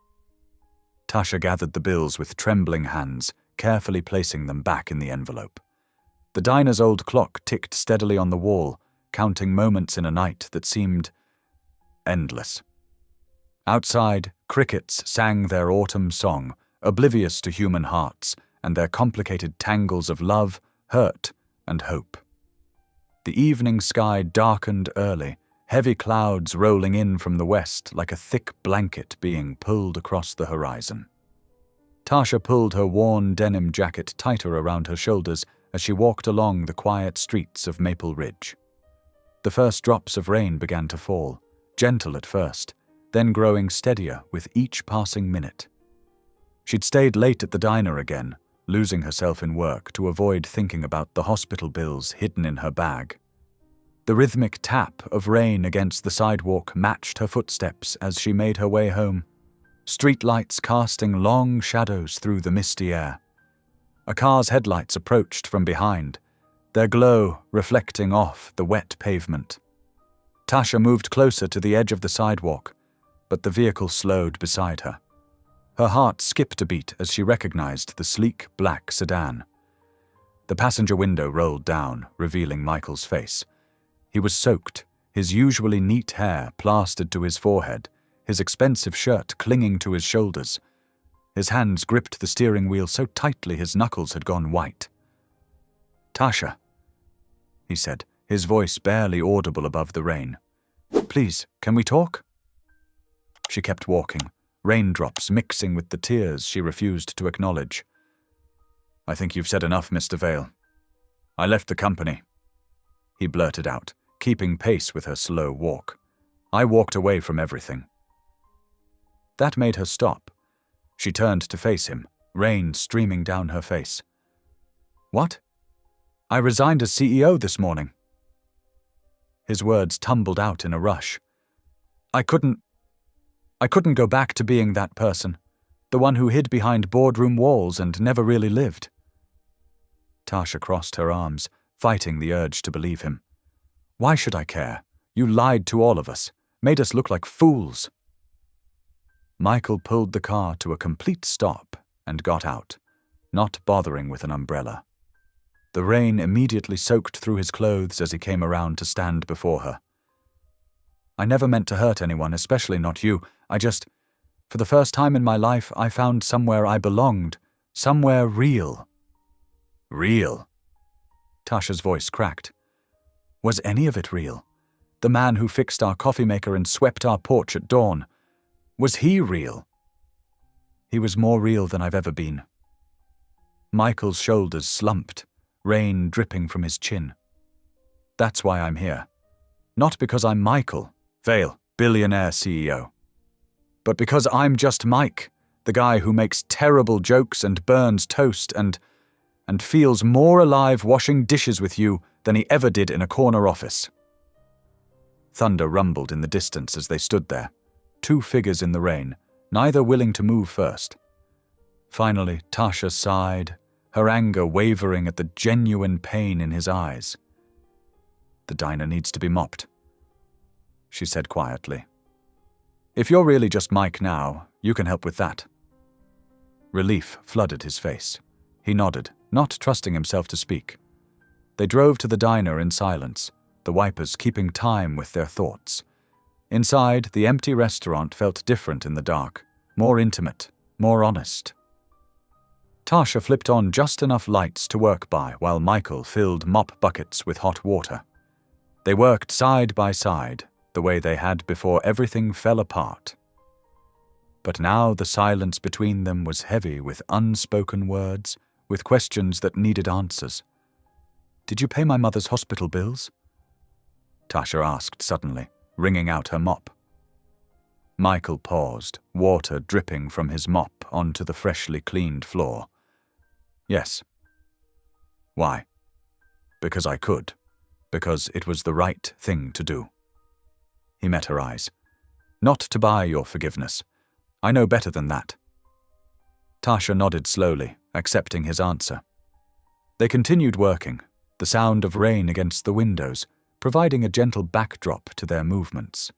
Tasha gathered the bills with trembling hands, carefully placing them back in the envelope. The diner's old clock ticked steadily on the wall, counting moments in a night that seemed endless. Outside, crickets sang their autumn song, oblivious to human hearts and their complicated tangles of love, hurt, and hope. The evening sky darkened early, heavy clouds rolling in from the west like a thick blanket being pulled across the horizon. Tasha pulled her worn denim jacket tighter around her shoulders as she walked along the quiet streets of Maple Ridge. The first drops of rain began to fall, gentle at first, then growing steadier with each passing minute. She'd stayed late at the diner again, losing herself in work to avoid thinking about the hospital bills hidden in her bag. The rhythmic tap of rain against the sidewalk matched her footsteps as she made her way home, streetlights casting long shadows through the misty air. A car's headlights approached from behind, their glow reflecting off the wet pavement. Tasha moved closer to the edge of the sidewalk, but the vehicle slowed beside her. Her heart skipped a beat as she recognized the sleek black sedan. The passenger window rolled down, revealing Michael's face. He was soaked, his usually neat hair plastered to his forehead, his expensive shirt clinging to his shoulders. His hands gripped the steering wheel so tightly his knuckles had gone white. "Tasha," he said, his voice barely audible above the rain. "Please, can we talk?" She kept walking, raindrops mixing with the tears she refused to acknowledge. "I think you've said enough, Mr. Vale. I left the company," he blurted out, keeping pace with her slow walk. "I walked away from everything." That made her stop. She turned to face him, rain streaming down her face. "What?" "I resigned as CEO this morning." His words tumbled out in a rush. I couldn't go back to being that person, the one who hid behind boardroom walls and never really lived." Tasha crossed her arms, fighting the urge to believe him. "Why should I care? You lied to all of us, made us look like fools." Michael pulled the car to a complete stop and got out, not bothering with an umbrella. The rain immediately soaked through his clothes as he came around to stand before her. "I never meant to hurt anyone, especially not you. For the first time in my life, I found somewhere I belonged, somewhere real." "Real?" Tasha's voice cracked. Was any of it real? The man who fixed our coffee maker and swept our porch at dawn. Was he real? He was more real than I've ever been. Michael's shoulders slumped, rain dripping from his chin. "That's why I'm here. Not because I'm Michael Vale, billionaire CEO. But because I'm just Mike, the guy who makes terrible jokes and burns toast and feels more alive washing dishes with you than he ever did in a corner office." Thunder rumbled in the distance as they stood there, two figures in the rain, neither willing to move first. Finally, Tasha sighed, her anger wavering at the genuine pain in his eyes. "The diner needs to be mopped," she said quietly. "If you're really just Mike now, you can help with that." Relief flooded his face. He nodded, not trusting himself to speak. They drove to the diner in silence, the wipers keeping time with their thoughts. Inside, the empty restaurant felt different in the dark, more intimate, more honest. Tasha flipped on just enough lights to work by while Michael filled mop buckets with hot water. They worked side by side, the way they had before everything fell apart. But now the silence between them was heavy with unspoken words, with questions that needed answers. "Did you pay my mother's hospital bills?" Tasha asked suddenly, wringing out her mop. Michael paused, water dripping from his mop onto the freshly cleaned floor. "Yes." "Why?" "Because I could. Because it was the right thing to do." He met her eyes. "Not to buy your forgiveness. I know better than that." Tasha nodded slowly, accepting his answer. They continued working, the sound of rain against the windows, providing a gentle backdrop to their movements.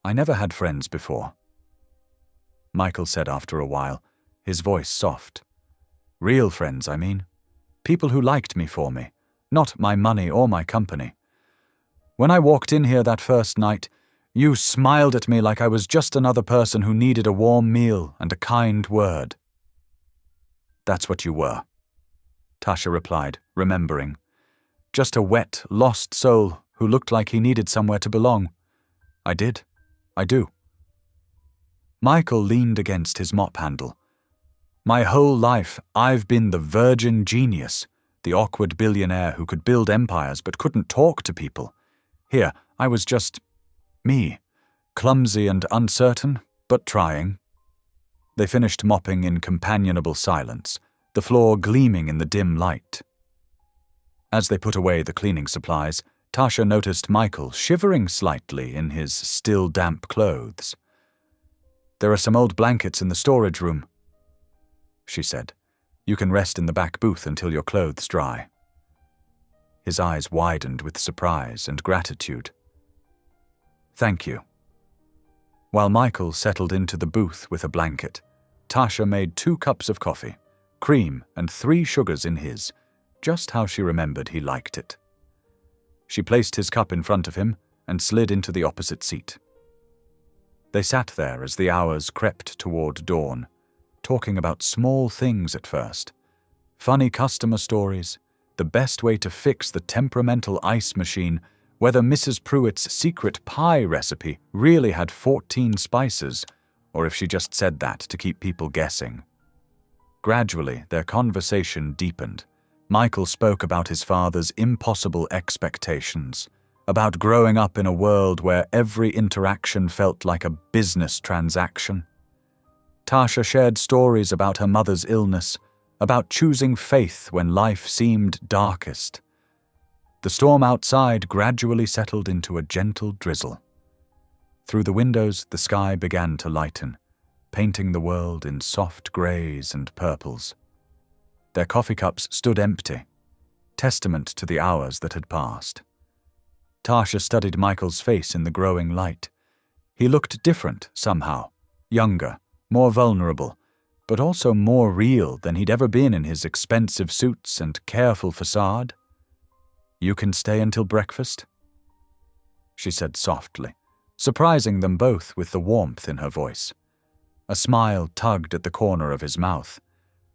"I never had friends before," Michael said after a while, his voice soft. "Real friends, I mean. People who liked me for me, not my money or my company. When I walked in here that first night, you smiled at me like I was just another person who needed a warm meal and a kind word." "That's what you were," Tasha replied, remembering. "Just a wet, lost soul who looked like he needed somewhere to belong. I did. I do." Michael leaned against his mop handle. "My whole life, I've been the virgin genius, the awkward billionaire who could build empires but couldn't talk to people. Here, I was just me, clumsy and uncertain, but trying." They finished mopping in companionable silence, the floor gleaming in the dim light. As they put away the cleaning supplies, Tasha noticed Michael shivering slightly in his still damp clothes. "There are some old blankets in the storage room," she said. "You can rest in the back booth until your clothes dry." His eyes widened with surprise and gratitude. "Thank you." While Michael settled into the booth with a blanket, Tasha made 2 cups of coffee, cream and 3 sugars in his, just how she remembered he liked it. She placed his cup in front of him and slid into the opposite seat. They sat there as the hours crept toward dawn, talking about small things at first, funny customer stories, the best way to fix the temperamental ice machine, whether Mrs. Pruitt's secret pie recipe really had 14 spices, or if she just said that to keep people guessing. Gradually, their conversation deepened. Michael spoke about his father's impossible expectations, about growing up in a world where every interaction felt like a business transaction. Tasha shared stories about her mother's illness, about choosing faith when life seemed darkest. The storm outside gradually settled into a gentle drizzle. Through the windows, the sky began to lighten, painting the world in soft grays and purples. Their coffee cups stood empty, testament to the hours that had passed. Tasha studied Michael's face in the growing light. He looked different somehow, younger, more vulnerable, but also more real than he'd ever been in his expensive suits and careful facade. "You can stay until breakfast?" she said softly, surprising them both with the warmth in her voice. A smile tugged at the corner of his mouth,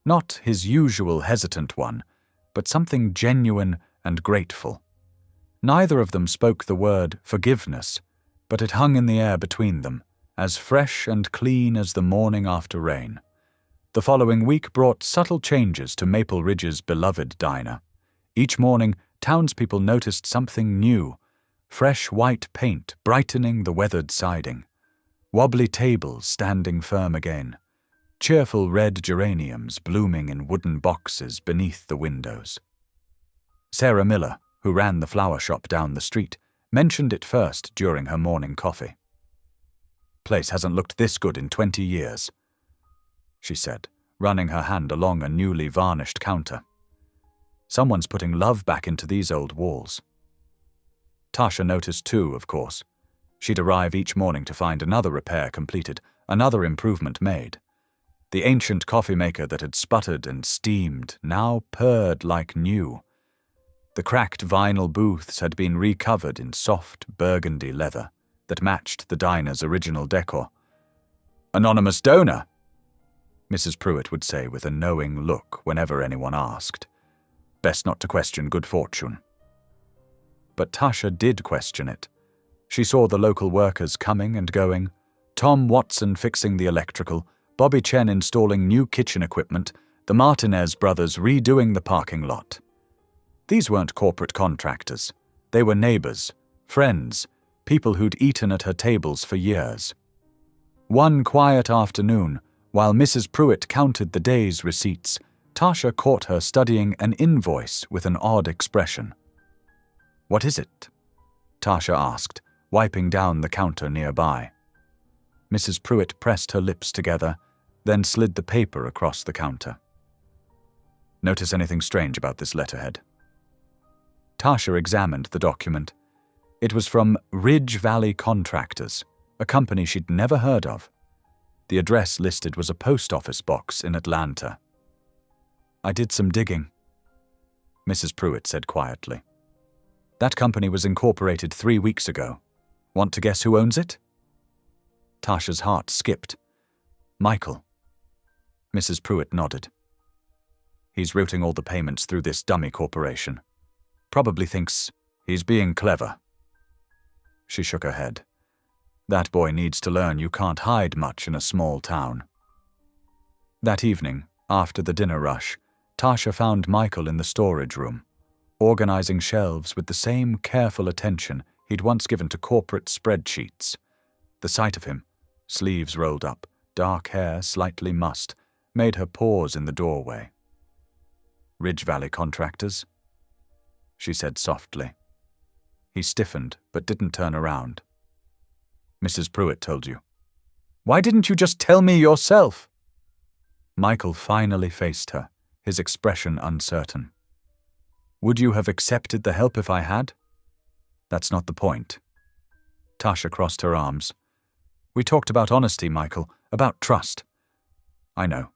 not his usual hesitant one, but something genuine and grateful. Neither of them spoke the word forgiveness, but it hung in the air between them, as fresh and clean as the morning after rain. The following week brought subtle changes to Maple Ridge's beloved diner. Each morning, townspeople noticed something new: fresh white paint brightening the weathered siding, wobbly tables standing firm again, cheerful red geraniums blooming in wooden boxes beneath the windows. Sarah Miller, who ran the flower shop down the street, mentioned it first during her morning coffee. "Place hasn't looked this good in 20 years, she said, running her hand along a newly varnished counter. "Someone's putting love back into these old walls." Tasha noticed too, of course. She'd arrive each morning to find another repair completed, another improvement made. The ancient coffee maker that had sputtered and steamed now purred like new. The cracked vinyl booths had been recovered in soft burgundy leather that matched the diner's original decor. "Anonymous donor," Mrs. Pruitt would say with a knowing look whenever anyone asked. Best not to question good fortune. But Tasha did question it. She saw the local workers coming and going, Tom Watson fixing the electrical, Bobby Chen installing new kitchen equipment, the Martinez brothers redoing the parking lot. These weren't corporate contractors. They were neighbors, friends, people who'd eaten at her tables for years. One quiet afternoon, while Mrs. Pruitt counted the day's receipts, Tasha caught her studying an invoice with an odd expression. "What is it?" Tasha asked, wiping down the counter nearby. Mrs. Pruitt pressed her lips together, then slid the paper across the counter. "Notice anything strange about this letterhead?" Tasha examined the document. It was from Ridge Valley Contractors, a company she'd never heard of. The address listed was a post office box in Atlanta. "I did some digging," Mrs. Pruitt said quietly. "That company was incorporated 3 weeks ago. Want to guess who owns it?" Tasha's heart skipped. "Michael." Mrs. Pruitt nodded. "He's routing all the payments through this dummy corporation. Probably thinks he's being clever." She shook her head. "That boy needs to learn you can't hide much in a small town." That evening, after the dinner rush, Tasha found Michael in the storage room, organizing shelves with the same careful attention he'd once given to corporate spreadsheets. The sight of him, sleeves rolled up, dark hair slightly mussed, made her pause in the doorway. "Ridge Valley Contractors?" she said softly. He stiffened, but didn't turn around. "Mrs. Pruitt told you." "Why didn't you just tell me yourself?" Michael finally faced her, his expression uncertain. "Would you have accepted the help if I had?" "That's not the point." Tasha crossed her arms. "We talked about honesty, Michael, about trust." "I know."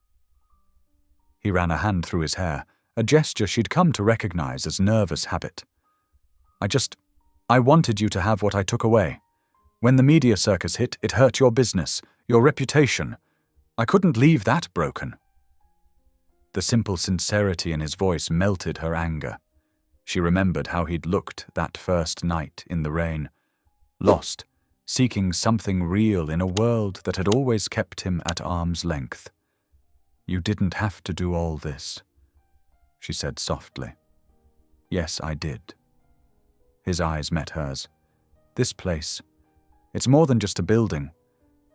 He ran a hand through his hair, a gesture she'd come to recognize as nervous habit. I wanted you to have what I took away. When the media circus hit, it hurt your business, your reputation. I couldn't leave that broken." The simple sincerity in his voice melted her anger. She remembered how he'd looked that first night in the rain, lost, seeking something real in a world that had always kept him at arm's length. "You didn't have to do all this," she said softly. "Yes, I did." His eyes met hers. "This place, it's more than just a building.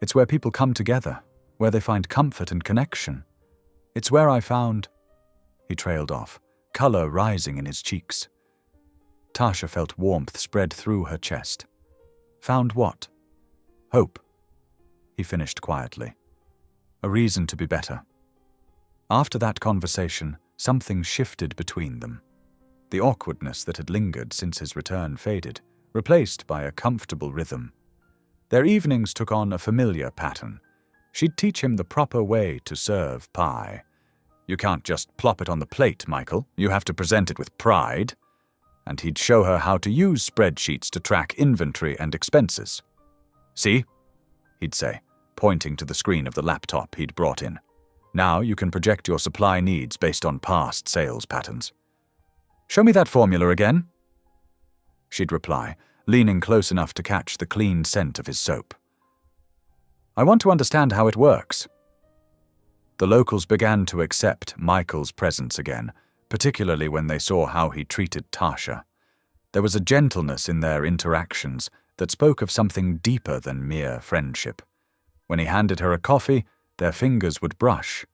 It's where people come together, where they find comfort and connection. It's where I found—" He trailed off, color rising in his cheeks. Tasha felt warmth spread through her chest. "Found what?" "Hope," he finished quietly. "A reason to be better." After that conversation, something shifted between them. The awkwardness that had lingered since his return faded, replaced by a comfortable rhythm. Their evenings took on a familiar pattern. She'd teach him the proper way to serve pie. "You can't just plop it on the plate, Michael. You have to present it with pride." And he'd show her how to use spreadsheets to track inventory and expenses. "See?" he'd say, pointing to the screen of the laptop he'd brought in. "Now you can project your supply needs based on past sales patterns." "Show me that formula again," she'd reply, leaning close enough to catch the clean scent of his soap. "I want to understand how it works." The locals began to accept Michael's presence again, particularly when they saw how he treated Tasha. There was a gentleness in their interactions that spoke of something deeper than mere friendship. When he handed her a coffee, their fingers would brush.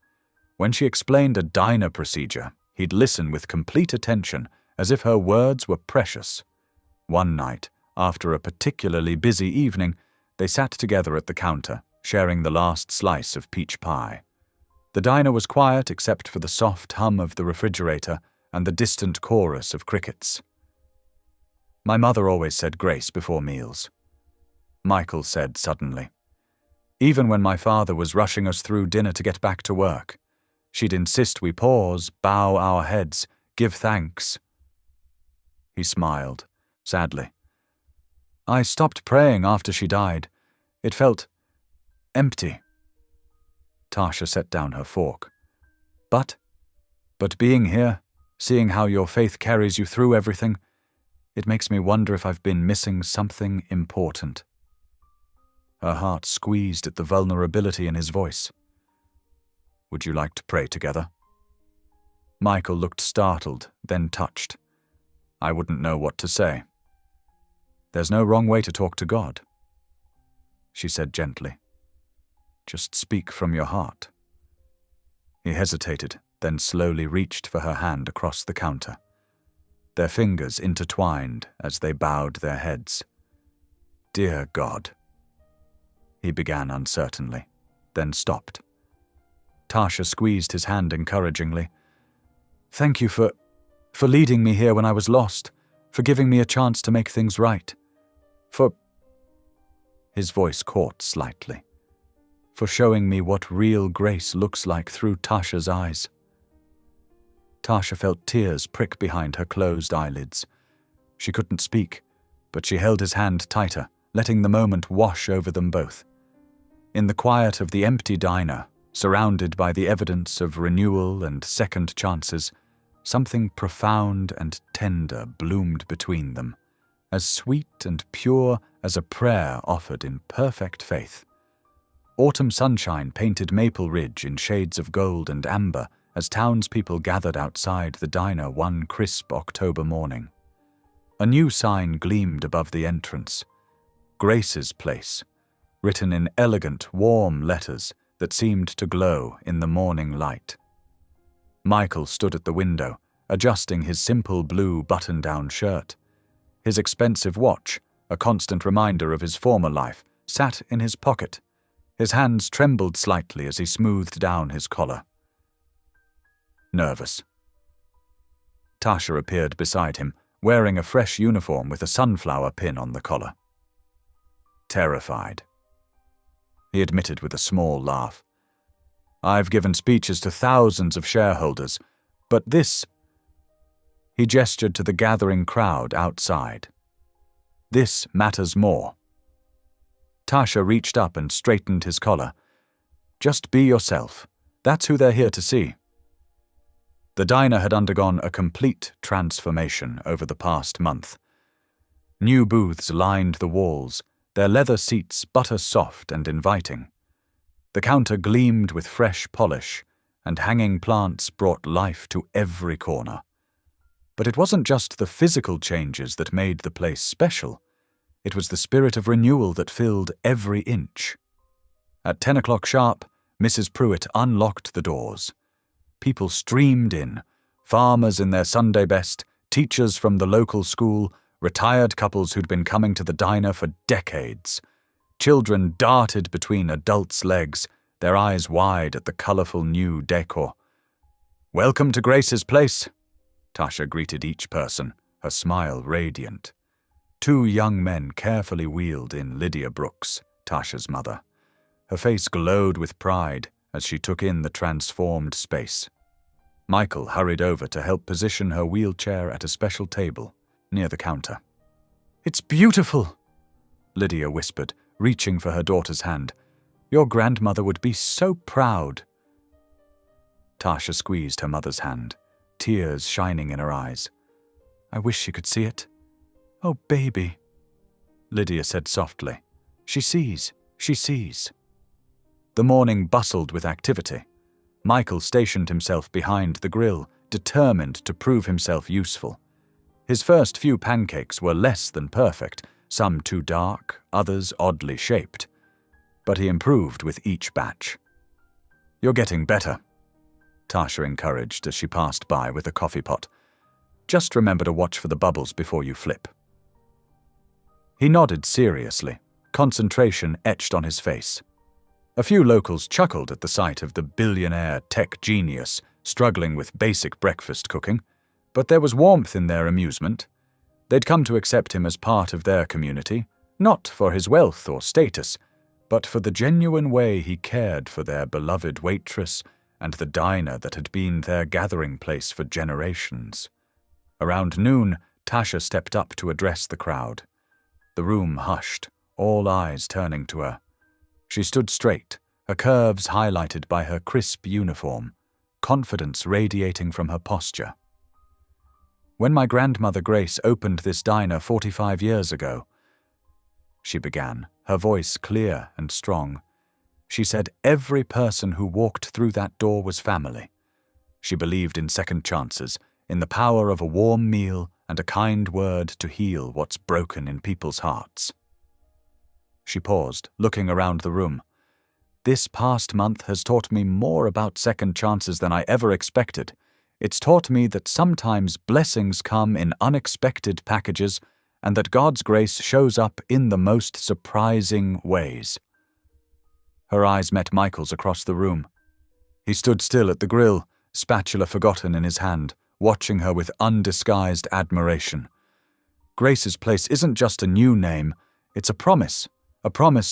When she explained a diner procedure, he'd listen with complete attention, as if her words were precious. One night, after a particularly busy evening, they sat together at the counter, sharing the last slice of peach pie. The diner was quiet except for the soft hum of the refrigerator and the distant chorus of crickets. "My mother always said grace before meals," Michael said suddenly. "Even when my father was rushing us through dinner to get back to work. She'd insist we pause, bow our heads, give thanks." He smiled, sadly. "I stopped praying after she died. It felt empty." Tasha set down her fork. But being here, seeing how your faith carries you through everything, it makes me wonder if I've been missing something important." Her heart squeezed at the vulnerability in his voice. "Would you like to pray together?" Michael looked startled, then touched. "I wouldn't know what to say." "There's no wrong way to talk to God," she said gently. "Just speak from your heart." He hesitated, then slowly reached for her hand across the counter. Their fingers intertwined as they bowed their heads. "Dear God," he began uncertainly, then stopped. Tasha squeezed his hand encouragingly. "Thank you for leading me here when I was lost, for giving me a chance to make things right. For—" his voice caught slightly. "For showing me what real grace looks like through Tasha's eyes." Tasha felt tears prick behind her closed eyelids. She couldn't speak, but she held his hand tighter, letting the moment wash over them both. In the quiet of the empty diner, surrounded by the evidence of renewal and second chances, something profound and tender bloomed between them, as sweet and pure as a prayer offered in perfect faith. Autumn sunshine painted Maple Ridge in shades of gold and amber as townspeople gathered outside the diner one crisp October morning. A new sign gleamed above the entrance. Grace's Place, written in elegant, warm letters that seemed to glow in the morning light. Michael stood at the window, adjusting his simple blue button-down shirt. His expensive watch, a constant reminder of his former life, sat in his pocket. His hands trembled slightly as he smoothed down his collar. Nervous. Tasha appeared beside him, wearing a fresh uniform with a sunflower pin on the collar. Terrified, he admitted with a small laugh. "I've given speeches to thousands of shareholders, but this—" He gestured to the gathering crowd outside. "This matters more." Tasha reached up and straightened his collar. "Just be yourself. That's who they're here to see." The diner had undergone a complete transformation over the past month. New booths lined the walls, their leather seats butter-soft and inviting. The counter gleamed with fresh polish, and hanging plants brought life to every corner. But it wasn't just the physical changes that made the place special. It was the spirit of renewal that filled every inch. At 10 o'clock sharp, Mrs. Pruitt unlocked the doors. People streamed in, farmers in their Sunday best, teachers from the local school, retired couples who'd been coming to the diner for decades. Children darted between adults' legs, their eyes wide at the colourful new decor. "Welcome to Grace's place," Tasha greeted each person, her smile radiant. 2 young men carefully wheeled in Lydia Brooks, Tasha's mother. Her face glowed with pride as she took in the transformed space. Michael hurried over to help position her wheelchair at a special table near the counter. "It's beautiful," Lydia whispered, reaching for her daughter's hand. "Your grandmother would be so proud." Tasha squeezed her mother's hand, tears shining in her eyes. "I wish she could see it." "Oh, baby," Lydia said softly. She sees. The morning bustled with activity. Michael stationed himself behind the grill, determined to prove himself useful. His first few pancakes were less than perfect, some too dark, others oddly shaped. But he improved with each batch. "You're getting better," Tasha encouraged as she passed by with a coffee pot. "Just remember to watch for the bubbles before you flip." He nodded seriously, concentration etched on his face. A few locals chuckled at the sight of the billionaire tech genius struggling with basic breakfast cooking, but there was warmth in their amusement. They'd come to accept him as part of their community, not for his wealth or status, but for the genuine way he cared for their beloved waitress and the diner that had been their gathering place for generations. Around noon, Tasha stepped up to address the crowd. The room hushed, all eyes turning to her. She stood straight, her curves highlighted by her crisp uniform, confidence radiating from her posture. "When my grandmother Grace opened this diner 45 years ago," she began, her voice clear and strong, "she said every person who walked through that door was family. She believed in second chances, in the power of a warm meal and a kind word to heal what's broken in people's hearts." She paused, looking around the room. "This past month has taught me more about second chances than I ever expected. It's taught me that sometimes blessings come in unexpected packages and that God's grace shows up in the most surprising ways." Her eyes met Michael's across the room. He stood still at the grill, spatula forgotten in his hand, watching her with undisguised admiration. Grace's place isn't just a new name, it's a promise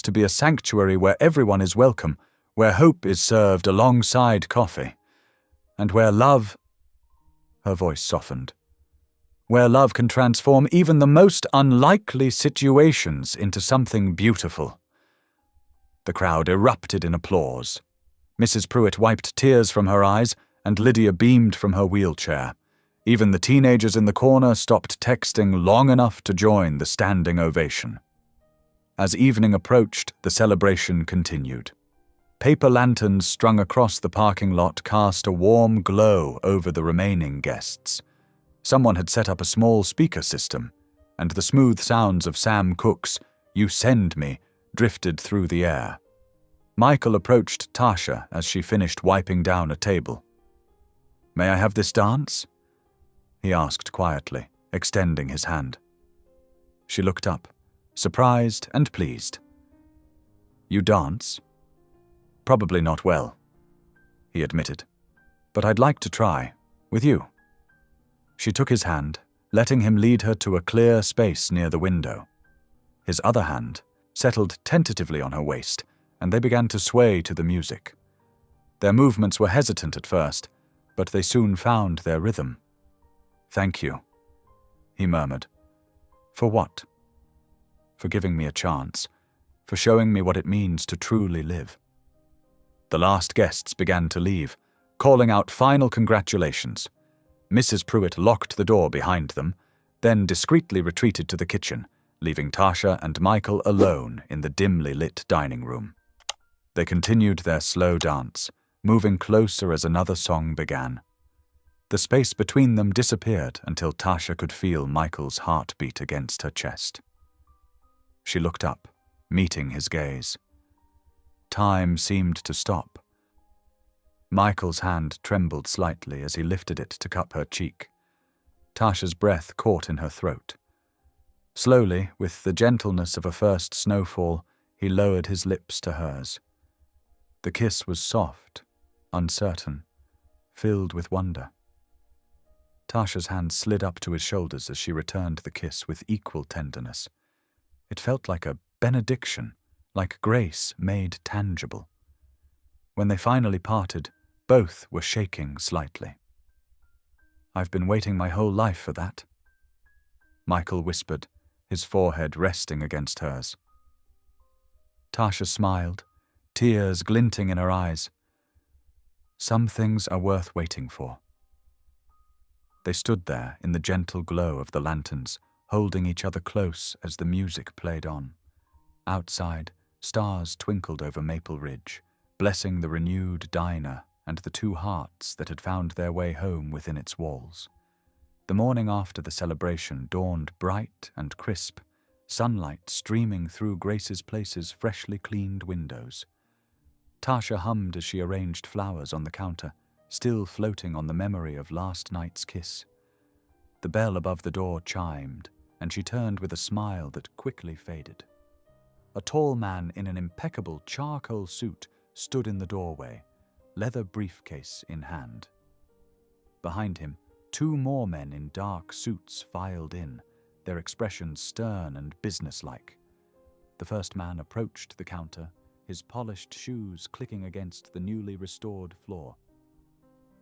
to be a sanctuary where everyone is welcome, where hope is served alongside coffee, and where love, her voice softened, where love can transform even the most unlikely situations into something beautiful. The crowd erupted in applause. Mrs. Pruitt wiped tears from her eyes, and Lydia beamed from her wheelchair. Even the teenagers in the corner stopped texting long enough to join the standing ovation. As evening approached, the celebration continued. Paper lanterns strung across the parking lot cast a warm glow over the remaining guests. Someone had set up a small speaker system, and the smooth sounds of Sam Cooke's "You Send Me" drifted through the air. Michael approached Tasha as she finished wiping down a table. "May I have this dance?" he asked quietly, extending his hand. She looked up, surprised and pleased. "You dance?" "Probably not well," he admitted, "but I'd like to try, with you." She took his hand, letting him lead her to a clear space near the window. His other hand settled tentatively on her waist, and they began to sway to the music. Their movements were hesitant at first, but they soon found their rhythm. "Thank you," he murmured. "For what?" "For giving me a chance, for showing me what it means to truly live." The last guests began to leave, calling out final congratulations. Mrs. Pruitt locked the door behind them, then discreetly retreated to the kitchen, leaving Tasha and Michael alone in the dimly lit dining room. They continued their slow dance, moving closer as another song began. The space between them disappeared until Tasha could feel Michael's heartbeat against her chest. She looked up, meeting his gaze. Time seemed to stop. Michael's hand trembled slightly as he lifted it to cup her cheek. Tasha's breath caught in her throat. Slowly, with the gentleness of a first snowfall, he lowered his lips to hers. The kiss was soft, uncertain, filled with wonder. Tasha's hand slid up to his shoulders as she returned the kiss with equal tenderness. It felt like a benediction, like grace made tangible. When they finally parted, both were shaking slightly. "I've been waiting my whole life for that," Michael whispered, his forehead resting against hers. Tasha smiled, tears glinting in her eyes. "Some things are worth waiting for." They stood there in the gentle glow of the lanterns, holding each other close as the music played on. Outside, stars twinkled over Maple Ridge, blessing the renewed diner and the two hearts that had found their way home within its walls. The morning after the celebration dawned bright and crisp, sunlight streaming through Grace's Place's freshly cleaned windows. Tasha hummed as she arranged flowers on the counter, still floating on the memory of last night's kiss. The bell above the door chimed, and she turned with a smile that quickly faded. A tall man in an impeccable charcoal suit stood in the doorway, leather briefcase in hand. Behind him, two more men in dark suits filed in, their expressions stern and businesslike. The first man approached the counter, his polished shoes clicking against the newly restored floor.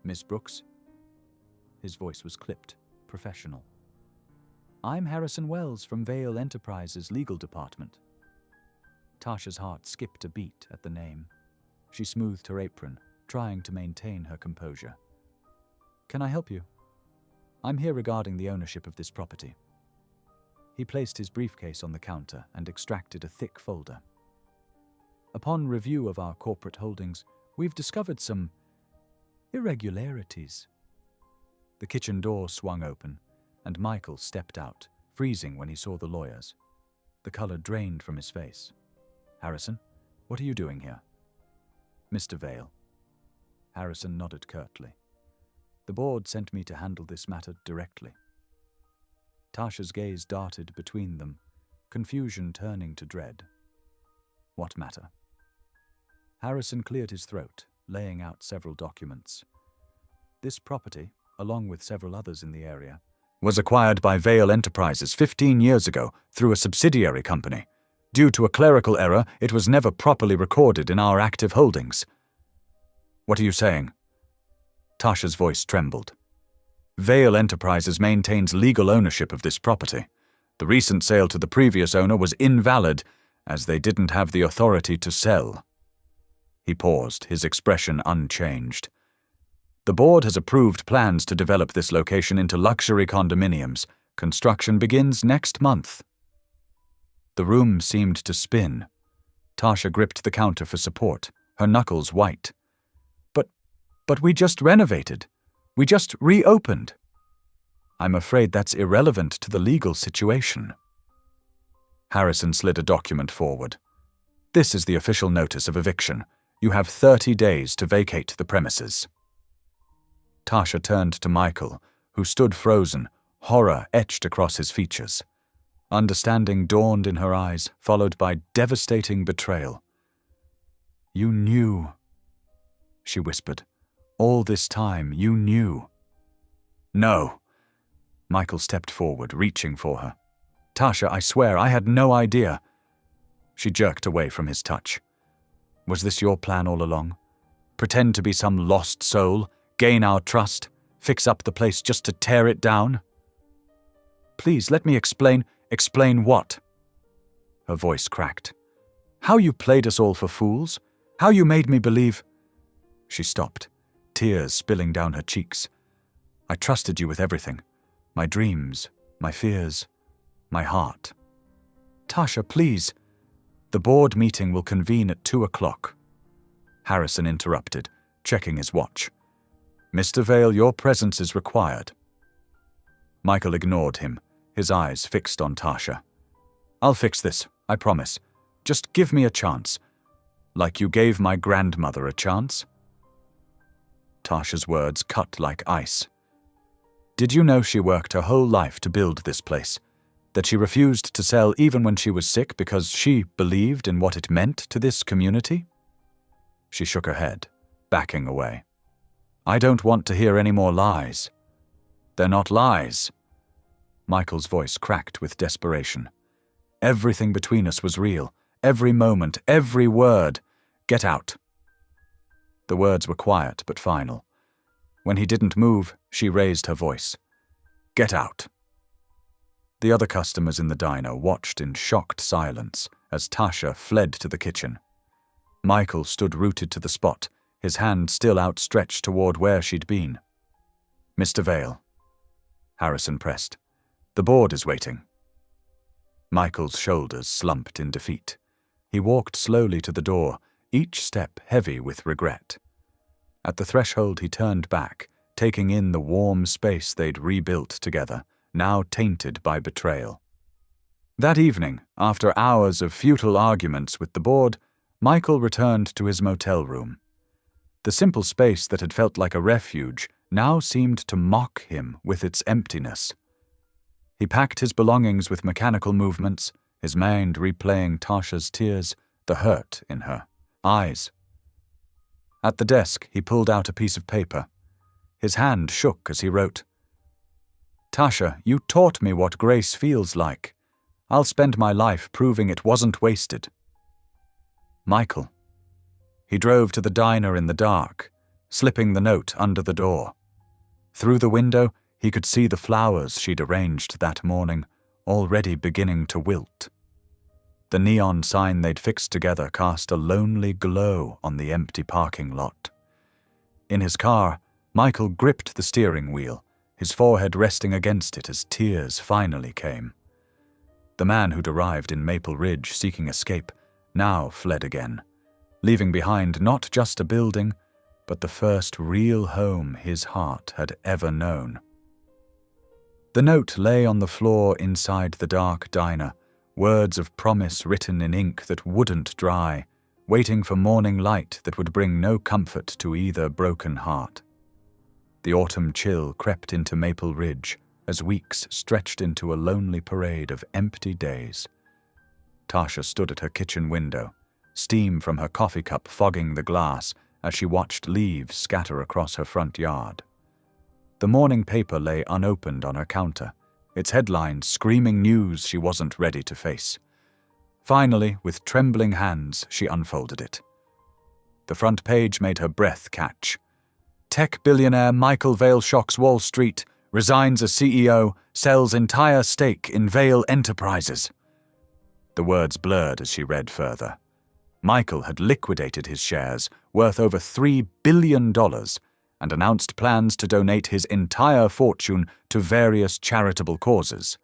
"Miss Brooks?" His voice was clipped, professional. "I'm Harrison Wells from Vale Enterprises' legal department." Tasha's heart skipped a beat at the name. She smoothed her apron, trying to maintain her composure. "Can I help you? I'm here regarding the ownership of this property." He placed his briefcase on the counter and extracted a thick folder. "Upon review of our corporate holdings, we've discovered some irregularities." The kitchen door swung open, and Michael stepped out, freezing when he saw the lawyers. The color drained from his face. "Harrison, what are you doing here?" "Mr. Vale." Harrison nodded curtly. "The board sent me to handle this matter directly." Tasha's gaze darted between them, confusion turning to dread. "What matter?" Harrison cleared his throat, laying out several documents. "This property, along with several others in the area, was acquired by Vale Enterprises 15 years ago through a subsidiary company. Due to a clerical error, it was never properly recorded in our active holdings." "What are you saying?" Tasha's voice trembled. "Vale Enterprises maintains legal ownership of this property. The recent sale to the previous owner was invalid, as they didn't have the authority to sell." He paused, his expression unchanged. "The board has approved plans to develop this location into luxury condominiums. Construction begins next month." The room seemed to spin. Tasha gripped the counter for support, her knuckles white. But we just renovated. We just reopened." "I'm afraid that's irrelevant to the legal situation." Harrison slid a document forward. "This is the official notice of eviction. You have 30 days to vacate the premises." Tasha turned to Michael, who stood frozen, horror etched across his features. Understanding dawned in her eyes, followed by devastating betrayal. "You knew," she whispered. "All this time, you knew." "No." Michael stepped forward, reaching for her. "Tasha, I swear, I had no idea." She jerked away from his touch. "Was this your plan all along? Pretend to be some lost soul, gain our trust, fix up the place just to tear it down?" "Please, let me explain." "Explain what?" Her voice cracked. "How you played us all for fools? How you made me believe—" She stopped, tears spilling down her cheeks. I trusted you with everything. My dreams, my fears, my heart. Tasha, please. The board meeting will convene at 2 o'clock. Harrison interrupted, checking his watch. Mr. Vale, your presence is required. Michael ignored him, his eyes fixed on Tasha. I'll fix this, I promise. Just give me a chance. Like you gave my grandmother a chance? Tasha's words cut like ice. Did you know she worked her whole life to build this place? That she refused to sell even when she was sick because she believed in what it meant to this community? She shook her head, backing away. I don't want to hear any more lies. They're not lies. Michael's voice cracked with desperation. Everything between us was real. Every moment, every word. Get out. The words were quiet but final. When he didn't move, she raised her voice. Get out. The other customers in the diner watched in shocked silence as Tasha fled to the kitchen. Michael stood rooted to the spot, his hand still outstretched toward where she'd been. Mr. Vale. Harrison pressed. The board is waiting. Michael's shoulders slumped in defeat. He walked slowly to the door, each step heavy with regret. At the threshold he turned back, taking in the warm space they'd rebuilt together, now tainted by betrayal. That evening, after hours of futile arguments with the board, Michael returned to his motel room. The simple space that had felt like a refuge now seemed to mock him with its emptiness. He packed his belongings with mechanical movements, his mind replaying Tasha's tears, the hurt in her eyes. At the desk, he pulled out a piece of paper. His hand shook as he wrote, Tasha, you taught me what grace feels like. I'll spend my life proving it wasn't wasted. Michael. He drove to the diner in the dark, slipping the note under the door. Through the window, he could see the flowers she'd arranged that morning, already beginning to wilt. The neon sign they'd fixed together cast a lonely glow on the empty parking lot. In his car, Michael gripped the steering wheel, his forehead resting against it as tears finally came. The man who'd arrived in Maple Ridge seeking escape now fled again, leaving behind not just a building, but the first real home his heart had ever known. The note lay on the floor inside the dark diner, words of promise written in ink that wouldn't dry, waiting for morning light that would bring no comfort to either broken heart. The autumn chill crept into Maple Ridge as weeks stretched into a lonely parade of empty days. Tasha stood at her kitchen window, steam from her coffee cup fogging the glass as she watched leaves scatter across her front yard. The morning paper lay unopened on her counter, its headlines screaming news she wasn't ready to face. Finally, with trembling hands, she unfolded it. The front page made her breath catch. Tech billionaire Michael Vale shocks Wall Street, resigns as CEO, sells entire stake in Vale Enterprises. The words blurred as she read further. Michael had liquidated his shares, worth over $3 billion, and announced plans to donate his entire fortune to various charitable causes.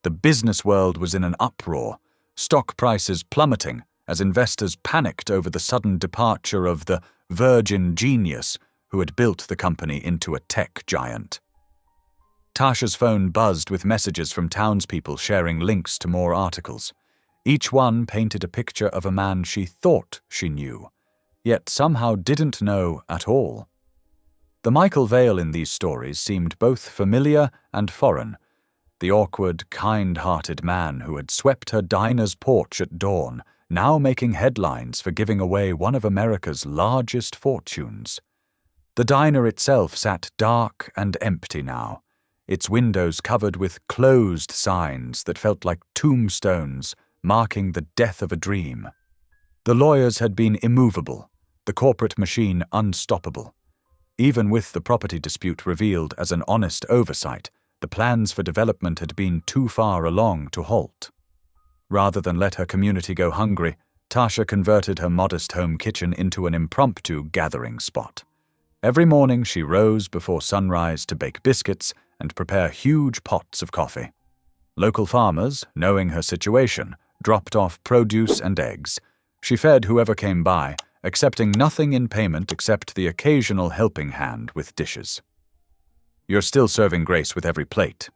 The business world was in an uproar, stock prices plummeting as investors panicked over the sudden departure of the virgin genius who had built the company into a tech giant. Tasha's phone buzzed with messages from townspeople sharing links to more articles. Each one painted a picture of a man she thought she knew, yet somehow didn't know at all. The Michael Vale in these stories seemed both familiar and foreign. The awkward, kind-hearted man who had swept her diner's porch at dawn, now making headlines for giving away one of America's largest fortunes. The diner itself sat dark and empty now, its windows covered with closed signs that felt like tombstones, marking the death of a dream. The lawyers had been immovable, the corporate machine unstoppable. Even with the property dispute revealed as an honest oversight, the plans for development had been too far along to halt. Rather than let her community go hungry, Tasha converted her modest home kitchen into an impromptu gathering spot. Every morning she rose before sunrise to bake biscuits and prepare huge pots of coffee. Local farmers, knowing her situation, dropped off produce and eggs. She fed whoever came by, accepting nothing in payment except the occasional helping hand with dishes. "You're still serving Grace with every plate,"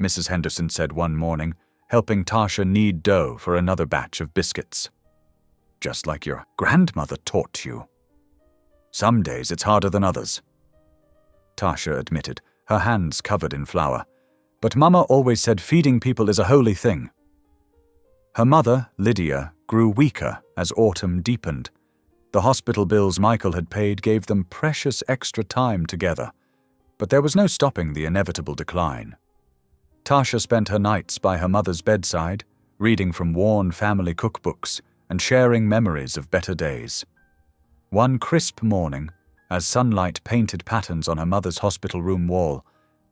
Mrs. Henderson said one morning, helping Tasha knead dough for another batch of biscuits. "Just like your grandmother taught you." "Some days it's harder than others," Tasha admitted, her hands covered in flour. "But Mama always said feeding people is a holy thing." Her mother, Lydia, grew weaker as autumn deepened. The hospital bills Michael had paid gave them precious extra time together, but there was no stopping the inevitable decline. Tasha spent her nights by her mother's bedside, reading from worn family cookbooks and sharing memories of better days. One crisp morning, as sunlight painted patterns on her mother's hospital room wall,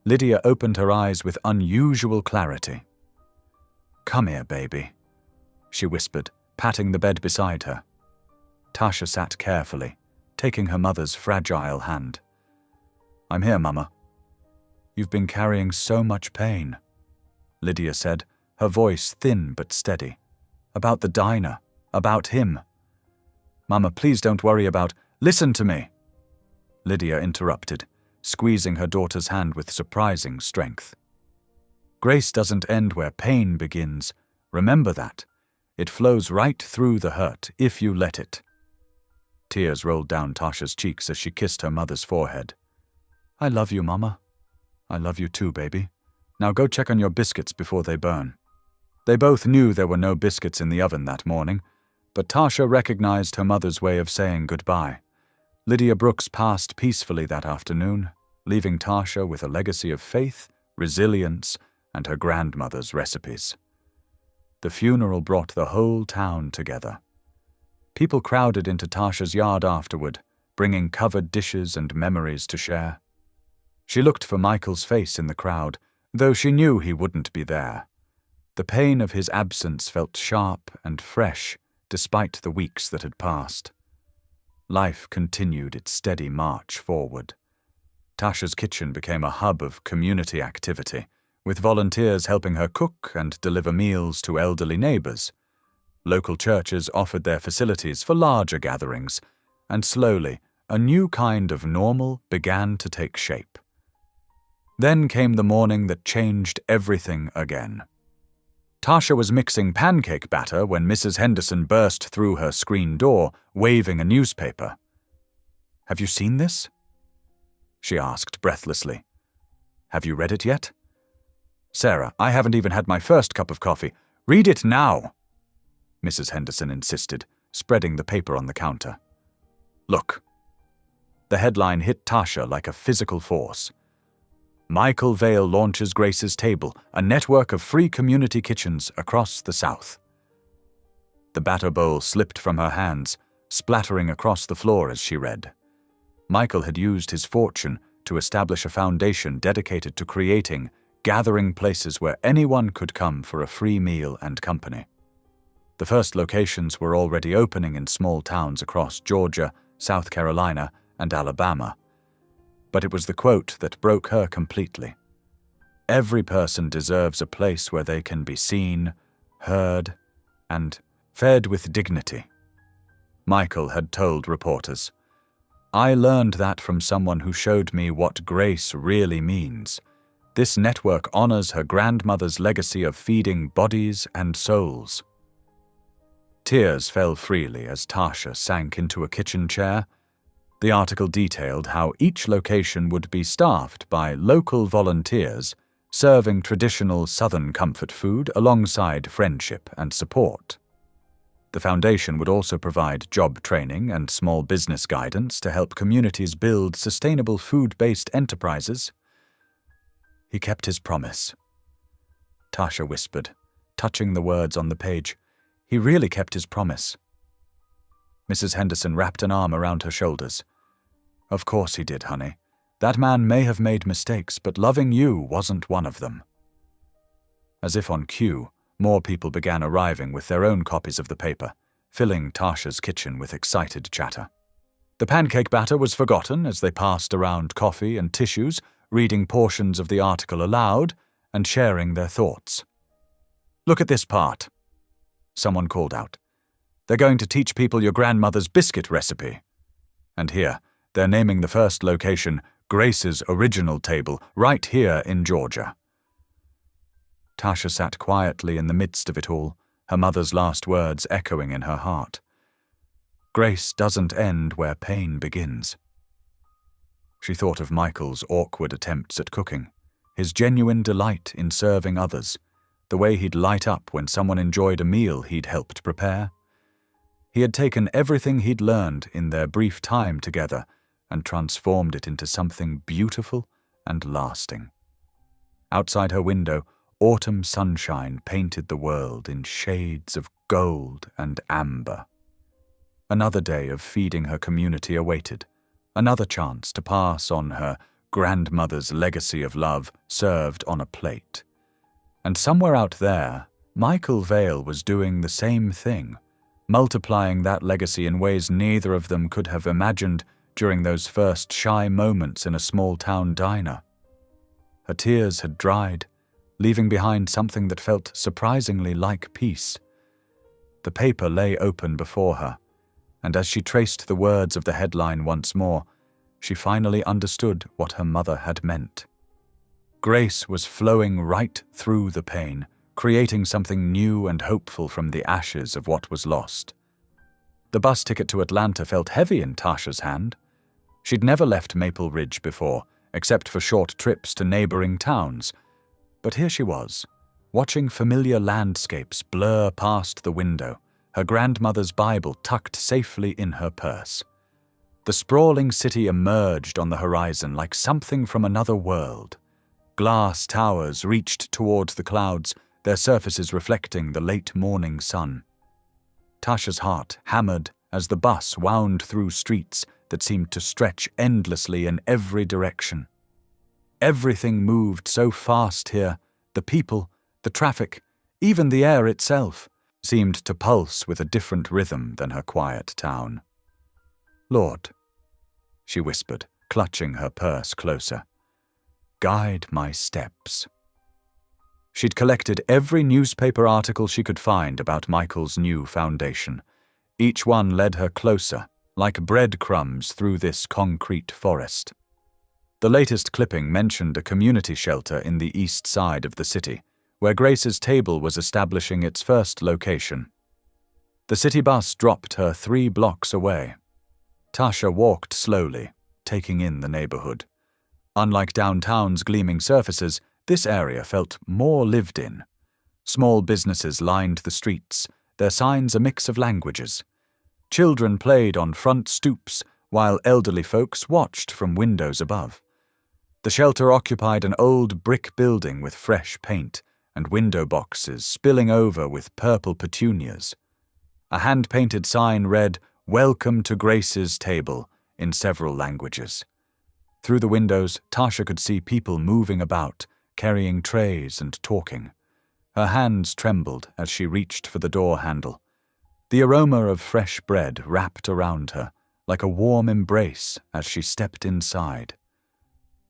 Lydia opened her eyes with unusual clarity. "Come here, baby," she whispered, patting the bed beside her. Tasha sat carefully, taking her mother's fragile hand. "I'm here, Mama." "You've been carrying so much pain," Lydia said, her voice thin but steady. "About the diner, about him." "Mama, please don't worry about—" "Listen to me," Lydia interrupted, squeezing her daughter's hand with surprising strength. "Grace doesn't end where pain begins. Remember that. It flows right through the hurt, if you let it." Tears rolled down Tasha's cheeks as she kissed her mother's forehead. "I love you, Mama. I love you too, baby. Now go check on your biscuits before they burn." They both knew there were no biscuits in the oven that morning, but Tasha recognized her mother's way of saying goodbye. Lydia Brooks passed peacefully that afternoon, leaving Tasha with a legacy of faith, resilience, and her grandmother's recipes. The funeral brought the whole town together. People crowded into Tasha's yard afterward, bringing covered dishes and memories to share. She looked for Michael's face in the crowd, though she knew he wouldn't be there. The pain of his absence felt sharp and fresh, despite the weeks that had passed. Life continued its steady march forward. Tasha's kitchen became a hub of community activity, with volunteers helping her cook and deliver meals to elderly neighbors. Local churches offered their facilities for larger gatherings, and slowly, a new kind of normal began to take shape. Then came the morning that changed everything again. Tasha was mixing pancake batter when Mrs. Henderson burst through her screen door, waving a newspaper. "Have you seen this?" she asked breathlessly. "Have you read it yet?" "Sarah, I haven't even had my first cup of coffee. Read it now," Mrs. Henderson insisted, spreading the paper on the counter. "Look." The headline hit Tasha like a physical force. "Michael Vale launches Grace's Table, a network of free community kitchens across the South." The batter bowl slipped from her hands, splattering across the floor as she read. Michael had used his fortune to establish a foundation dedicated to creating, gathering places where anyone could come for a free meal and company. The first locations were already opening in small towns across Georgia, South Carolina, and Alabama. But it was the quote that broke her completely. Every person deserves a place where they can be seen, heard, and fed with dignity. Michael had told reporters, "I learned that from someone who showed me what grace really means. This network honors her grandmother's legacy of feeding bodies and souls." Tears fell freely as Tasha sank into a kitchen chair. The article detailed how each location would be staffed by local volunteers, serving traditional Southern comfort food alongside friendship and support. The foundation would also provide job training and small business guidance to help communities build sustainable food-based enterprises. "He kept his promise," Tasha whispered, touching the words on the page. "He really kept his promise." Mrs. Henderson wrapped an arm around her shoulders. "Of course he did, honey. That man may have made mistakes, but loving you wasn't one of them." As if on cue, more people began arriving with their own copies of the paper, filling Tasha's kitchen with excited chatter. The pancake batter was forgotten as they passed around coffee and tissues, reading portions of the article aloud and sharing their thoughts. "Look at this part," someone called out. "They're going to teach people your grandmother's biscuit recipe." And here, they're naming the first location Grace's Original Table, right here in Georgia. Tasha sat quietly in the midst of it all, her mother's last words echoing in her heart. Grace doesn't end where pain begins. She thought of Michael's awkward attempts at cooking, his genuine delight in serving others, the way he'd light up when someone enjoyed a meal he'd helped prepare. He had taken everything he'd learned in their brief time together and transformed it into something beautiful and lasting. Outside her window, autumn sunshine painted the world in shades of gold and amber. Another day of feeding her community awaited, another chance to pass on her grandmother's legacy of love served on a plate. And somewhere out there, Michael Vale was doing the same thing, multiplying that legacy in ways neither of them could have imagined during those first shy moments in a small-town diner. Her tears had dried, leaving behind something that felt surprisingly like peace. The paper lay open before her, and as she traced the words of the headline once more, she finally understood what her mother had meant. Grace was flowing right through the pain, creating something new and hopeful from the ashes of what was lost. The bus ticket to Atlanta felt heavy in Tasha's hand. She'd never left Maple Ridge before, except for short trips to neighboring towns. But here she was, watching familiar landscapes blur past the window, her grandmother's Bible tucked safely in her purse. The sprawling city emerged on the horizon like something from another world. Glass towers reached towards the clouds, their surfaces reflecting the late morning sun. Tasha's heart hammered as the bus wound through streets that seemed to stretch endlessly in every direction. Everything moved so fast here, the people, the traffic, even the air itself, seemed to pulse with a different rhythm than her quiet town. "Lord," she whispered, clutching her purse closer, "guide my steps." She'd collected every newspaper article she could find about Michael's new foundation. Each one led her closer, like breadcrumbs through this concrete forest. The latest clipping mentioned a community shelter in the east side of the city, where Grace's Table was establishing its first location. The city bus dropped her 3 blocks away. Tasha walked slowly, taking in the neighborhood. Unlike downtown's gleaming surfaces, this area felt more lived in. Small businesses lined the streets, their signs a mix of languages. Children played on front stoops, while elderly folks watched from windows above. The shelter occupied an old brick building with fresh paint and window boxes spilling over with purple petunias. A hand-painted sign read, "Welcome to Grace's Table," in several languages. Through the windows, Tasha could see people moving about, carrying trays and talking. Her hands trembled as she reached for the door handle. The aroma of fresh bread wrapped around her, like a warm embrace as she stepped inside.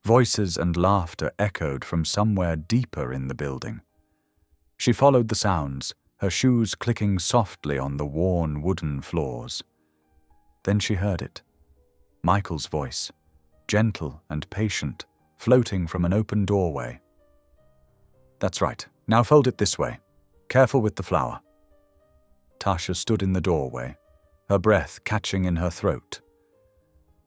Voices and laughter echoed from somewhere deeper in the building. She followed the sounds, her shoes clicking softly on the worn wooden floors. Then she heard it. Michael's voice, gentle and patient, floating from an open doorway. "That's right. Now fold it this way. Careful with the flour." Tasha stood in the doorway, her breath catching in her throat.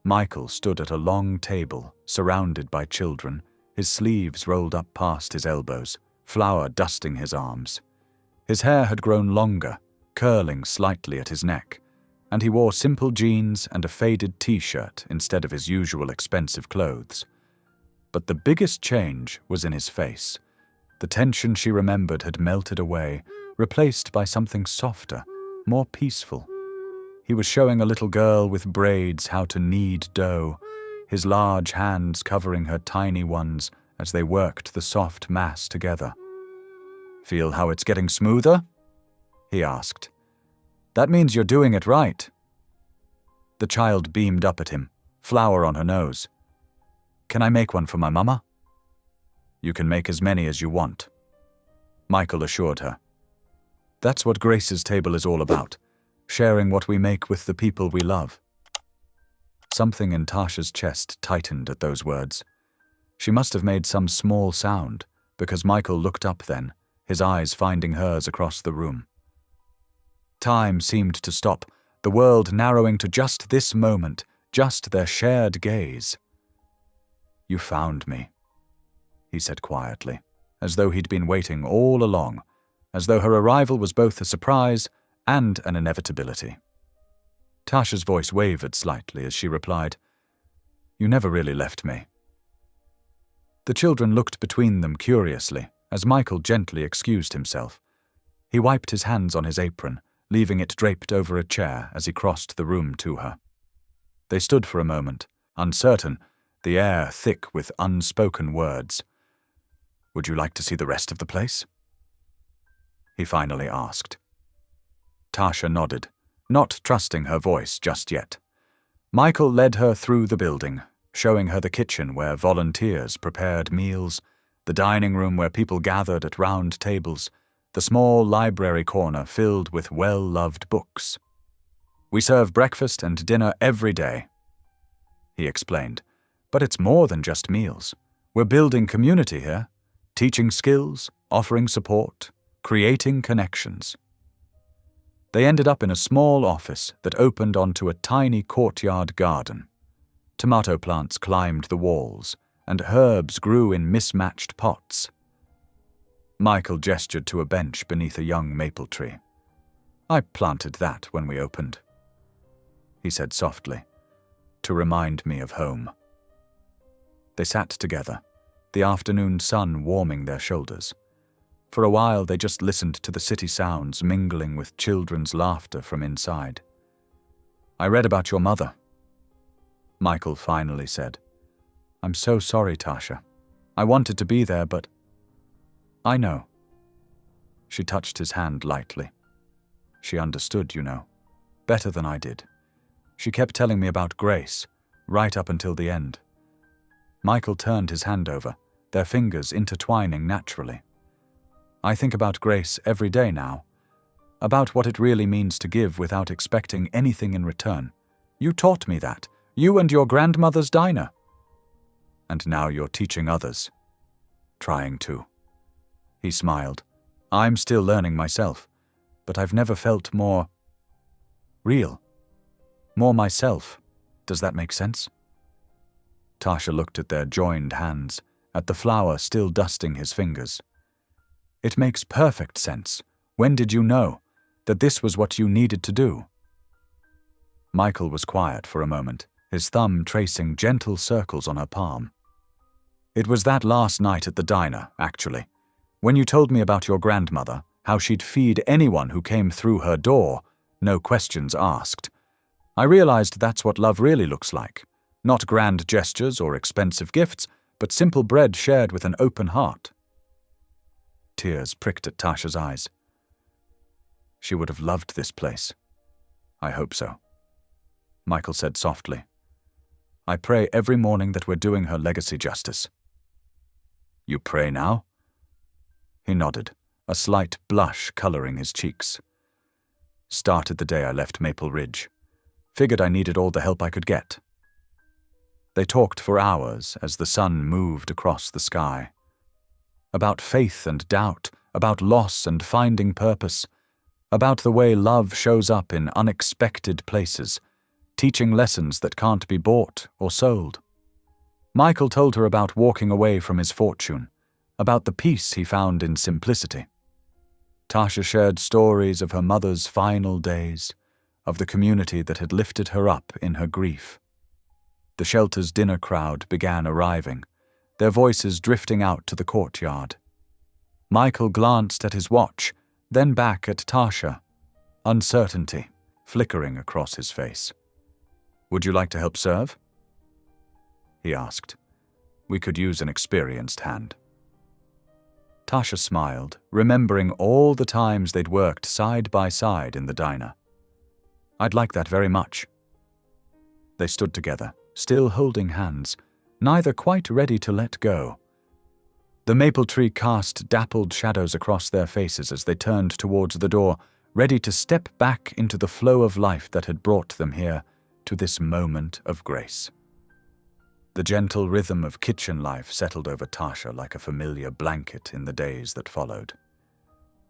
Michael stood at a long table, surrounded by children, his sleeves rolled up past his elbows, flour dusting his arms. His hair had grown longer, curling slightly at his neck, and he wore simple jeans and a faded t-shirt instead of his usual expensive clothes. But the biggest change was in his face. The tension she remembered had melted away, replaced by something softer, more peaceful. He was showing a little girl with braids how to knead dough, his large hands covering her tiny ones as they worked the soft mass together. "Feel how it's getting smoother?" he asked. "That means you're doing it right." The child beamed up at him, flower on her nose. "Can I make one for my mama?" "You can make as many as you want," Michael assured her. "That's what Grace's table is all about, sharing what we make with the people we love." Something in Tasha's chest tightened at those words. She must have made some small sound, because Michael looked up then, his eyes finding hers across the room. Time seemed to stop, the world narrowing to just this moment, just their shared gaze. "You found me," he said quietly, as though he'd been waiting all along, as though her arrival was both a surprise and an inevitability. Tasha's voice wavered slightly as she replied, "You never really left me." The children looked between them curiously as Michael gently excused himself. He wiped his hands on his apron, leaving it draped over a chair as he crossed the room to her. They stood for a moment, uncertain, the air thick with unspoken words. "Would you like to see the rest of the place?" he finally asked. Tasha nodded, not trusting her voice just yet. Michael led her through the building, showing her the kitchen where volunteers prepared meals, the dining room where people gathered at round tables, the small library corner filled with well-loved books. "We serve breakfast and dinner every day," he explained. "But it's more than just meals. We're building community here, teaching skills, offering support, creating connections." They ended up in a small office that opened onto a tiny courtyard garden. Tomato plants climbed the walls, and herbs grew in mismatched pots. Michael gestured to a bench beneath a young maple tree. "I planted that when we opened," he said softly, "to remind me of home." They sat together, the afternoon sun warming their shoulders. For a while they just listened to the city sounds mingling with children's laughter from inside. "I read about your mother," Michael finally said. "I'm so sorry, Tasha. I wanted to be there, but—" "I know." She touched his hand lightly. "She understood, you know, better than I did. She kept telling me about Grace, right up until the end." Michael turned his hand over, their fingers intertwining naturally. "I think about Grace every day now, about what it really means to give without expecting anything in return. You taught me that, you and your grandmother's diner. And now you're teaching others. Trying to." He smiled. "I'm still learning myself, but I've never felt more real, more myself. Does that make sense?" Tasha looked at their joined hands, at the flour still dusting his fingers. "It makes perfect sense. When did you know that this was what you needed to do?" Michael was quiet for a moment, his thumb tracing gentle circles on her palm. "It was that last night at the diner, actually. When you told me about your grandmother, how she'd feed anyone who came through her door, no questions asked. I realized that's what love really looks like. Not grand gestures or expensive gifts, but simple bread shared with an open heart." Tears pricked at Tasha's eyes. "She would have loved this place." "I hope so," Michael said softly. "I pray every morning that we're doing her legacy justice." "You pray now?" He nodded, a slight blush coloring his cheeks. "Started the day I left Maple Ridge. Figured I needed all the help I could get." They talked for hours as the sun moved across the sky. About faith and doubt, about loss and finding purpose, about the way love shows up in unexpected places, teaching lessons that can't be bought or sold. Michael told her about walking away from his fortune, about the peace he found in simplicity. Tasha shared stories of her mother's final days, of the community that had lifted her up in her grief. The shelter's dinner crowd began arriving, their voices drifting out to the courtyard. Michael glanced at his watch, then back at Tasha, uncertainty flickering across his face. "Would you like to help serve?" he asked. "We could use an experienced hand." Tasha smiled, remembering all the times they'd worked side by side in the diner. "I'd like that very much." They stood together, still holding hands, neither quite ready to let go. The maple tree cast dappled shadows across their faces as they turned towards the door, ready to step back into the flow of life that had brought them here, to this moment of grace. The gentle rhythm of kitchen life settled over Tasha like a familiar blanket in the days that followed.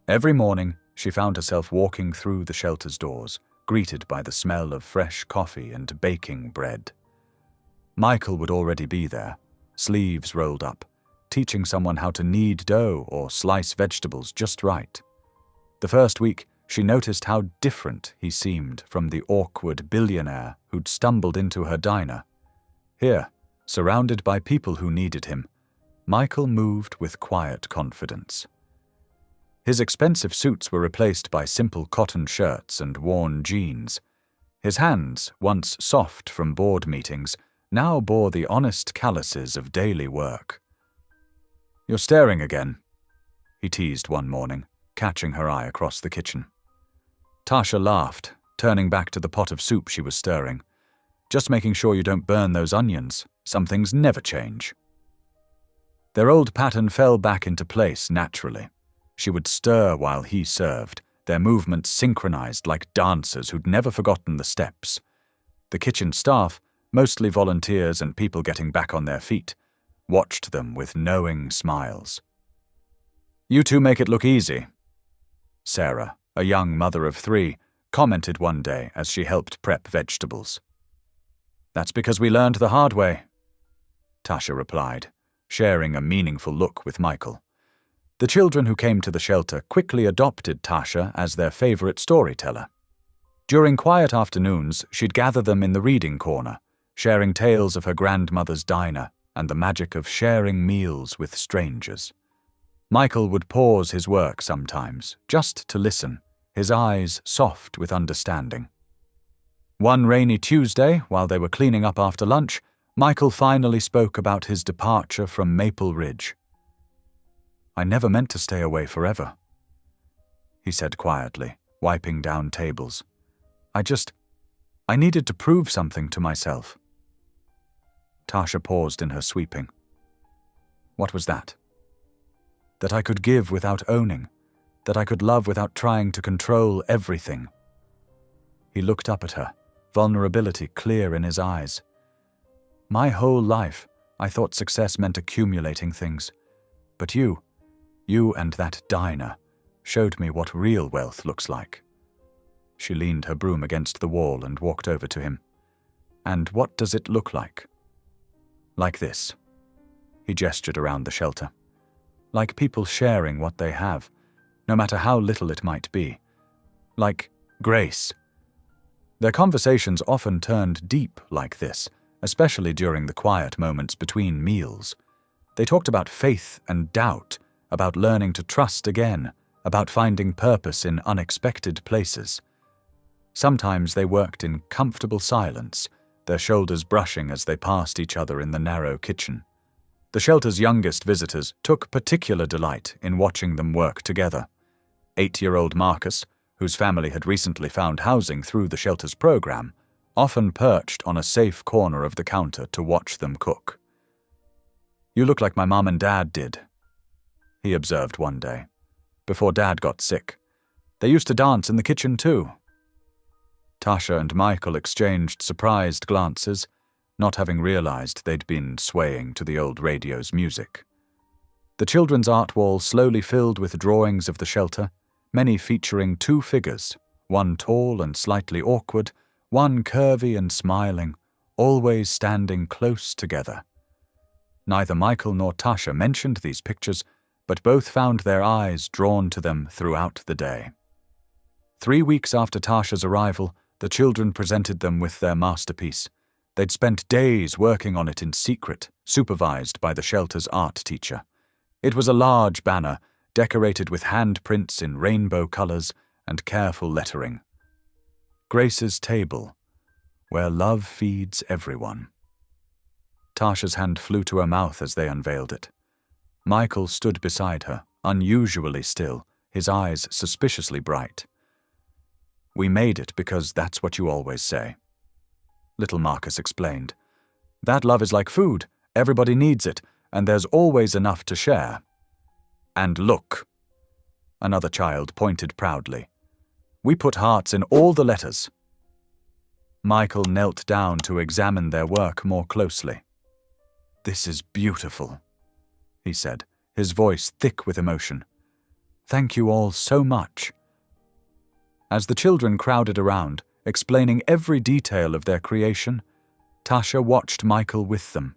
Every morning, she found herself walking through the shelter's doors, greeted by the smell of fresh coffee and baking bread. Michael would already be there, sleeves rolled up, teaching someone how to knead dough or slice vegetables just right. The first week, she noticed how different he seemed from the awkward billionaire who'd stumbled into her diner. Here, surrounded by people who needed him, Michael moved with quiet confidence. His expensive suits were replaced by simple cotton shirts and worn jeans. His hands, once soft from board meetings, now bore the honest calluses of daily work. "You're staring again," he teased one morning, catching her eye across the kitchen. Tasha laughed, turning back to the pot of soup she was stirring. "Just making sure you don't burn those onions. Some things never change." Their old pattern fell back into place naturally. She would stir while he served, their movements synchronized like dancers who'd never forgotten the steps. The kitchen staff, mostly volunteers and people getting back on their feet, watched them with knowing smiles. "You two make it look easy," Sarah, a young mother of 3, commented one day as she helped prep vegetables. "That's because we learned the hard way," Tasha replied, sharing a meaningful look with Michael. The children who came to the shelter quickly adopted Tasha as their favorite storyteller. During quiet afternoons, she'd gather them in the reading corner, sharing tales of her grandmother's diner and the magic of sharing meals with strangers. Michael would pause his work sometimes, just to listen, his eyes soft with understanding. One rainy Tuesday, while they were cleaning up after lunch, Michael finally spoke about his departure from Maple Ridge. "I never meant to stay away forever," he said quietly, wiping down tables. I needed to prove something to myself." Tasha paused in her sweeping. "What was that?" "That I could give without owning, that I could love without trying to control everything." He looked up at her, vulnerability clear in his eyes. "My whole life, I thought success meant accumulating things. But you and that diner, showed me what real wealth looks like." She leaned her broom against the wall and walked over to him. "And what does it look like?" "Like this." He gestured around the shelter. "Like people sharing what they have, no matter how little it might be. Like grace." Their conversations often turned deep like this, especially during the quiet moments between meals. They talked about faith and doubt, about learning to trust again, about finding purpose in unexpected places. Sometimes they worked in comfortable silence, their shoulders brushing as they passed each other in the narrow kitchen. The shelter's youngest visitors took particular delight in watching them work together. 8-year-old Marcus, whose family had recently found housing through the shelter's program, often perched on a safe corner of the counter to watch them cook. "You look like my mom and dad did," he observed one day, "before Dad got sick. They used to dance in the kitchen too." Tasha and Michael exchanged surprised glances, not having realized they'd been swaying to the old radio's music. The children's art wall slowly filled with drawings of the shelter, many featuring 2 figures, one tall and slightly awkward, one curvy and smiling, always standing close together. Neither Michael nor Tasha mentioned these pictures, but both found their eyes drawn to them throughout the day. 3 weeks after Tasha's arrival, the children presented them with their masterpiece. They'd spent days working on it in secret, supervised by the shelter's art teacher. It was a large banner, decorated with handprints in rainbow colors and careful lettering. "Grace's Table, where love feeds everyone." Tasha's hand flew to her mouth as they unveiled it. Michael stood beside her, unusually still, his eyes suspiciously bright. "We made it because that's what you always say." little Marcus explained. That love is like food. Everybody needs it, and there's always enough to share. And look, another child pointed proudly. We put hearts in all the letters. Michael knelt down to examine their work more closely. This is beautiful, he said, his voice thick with emotion. Thank you all so much. As the children crowded around, explaining every detail of their creation, Tasha watched Michael with them.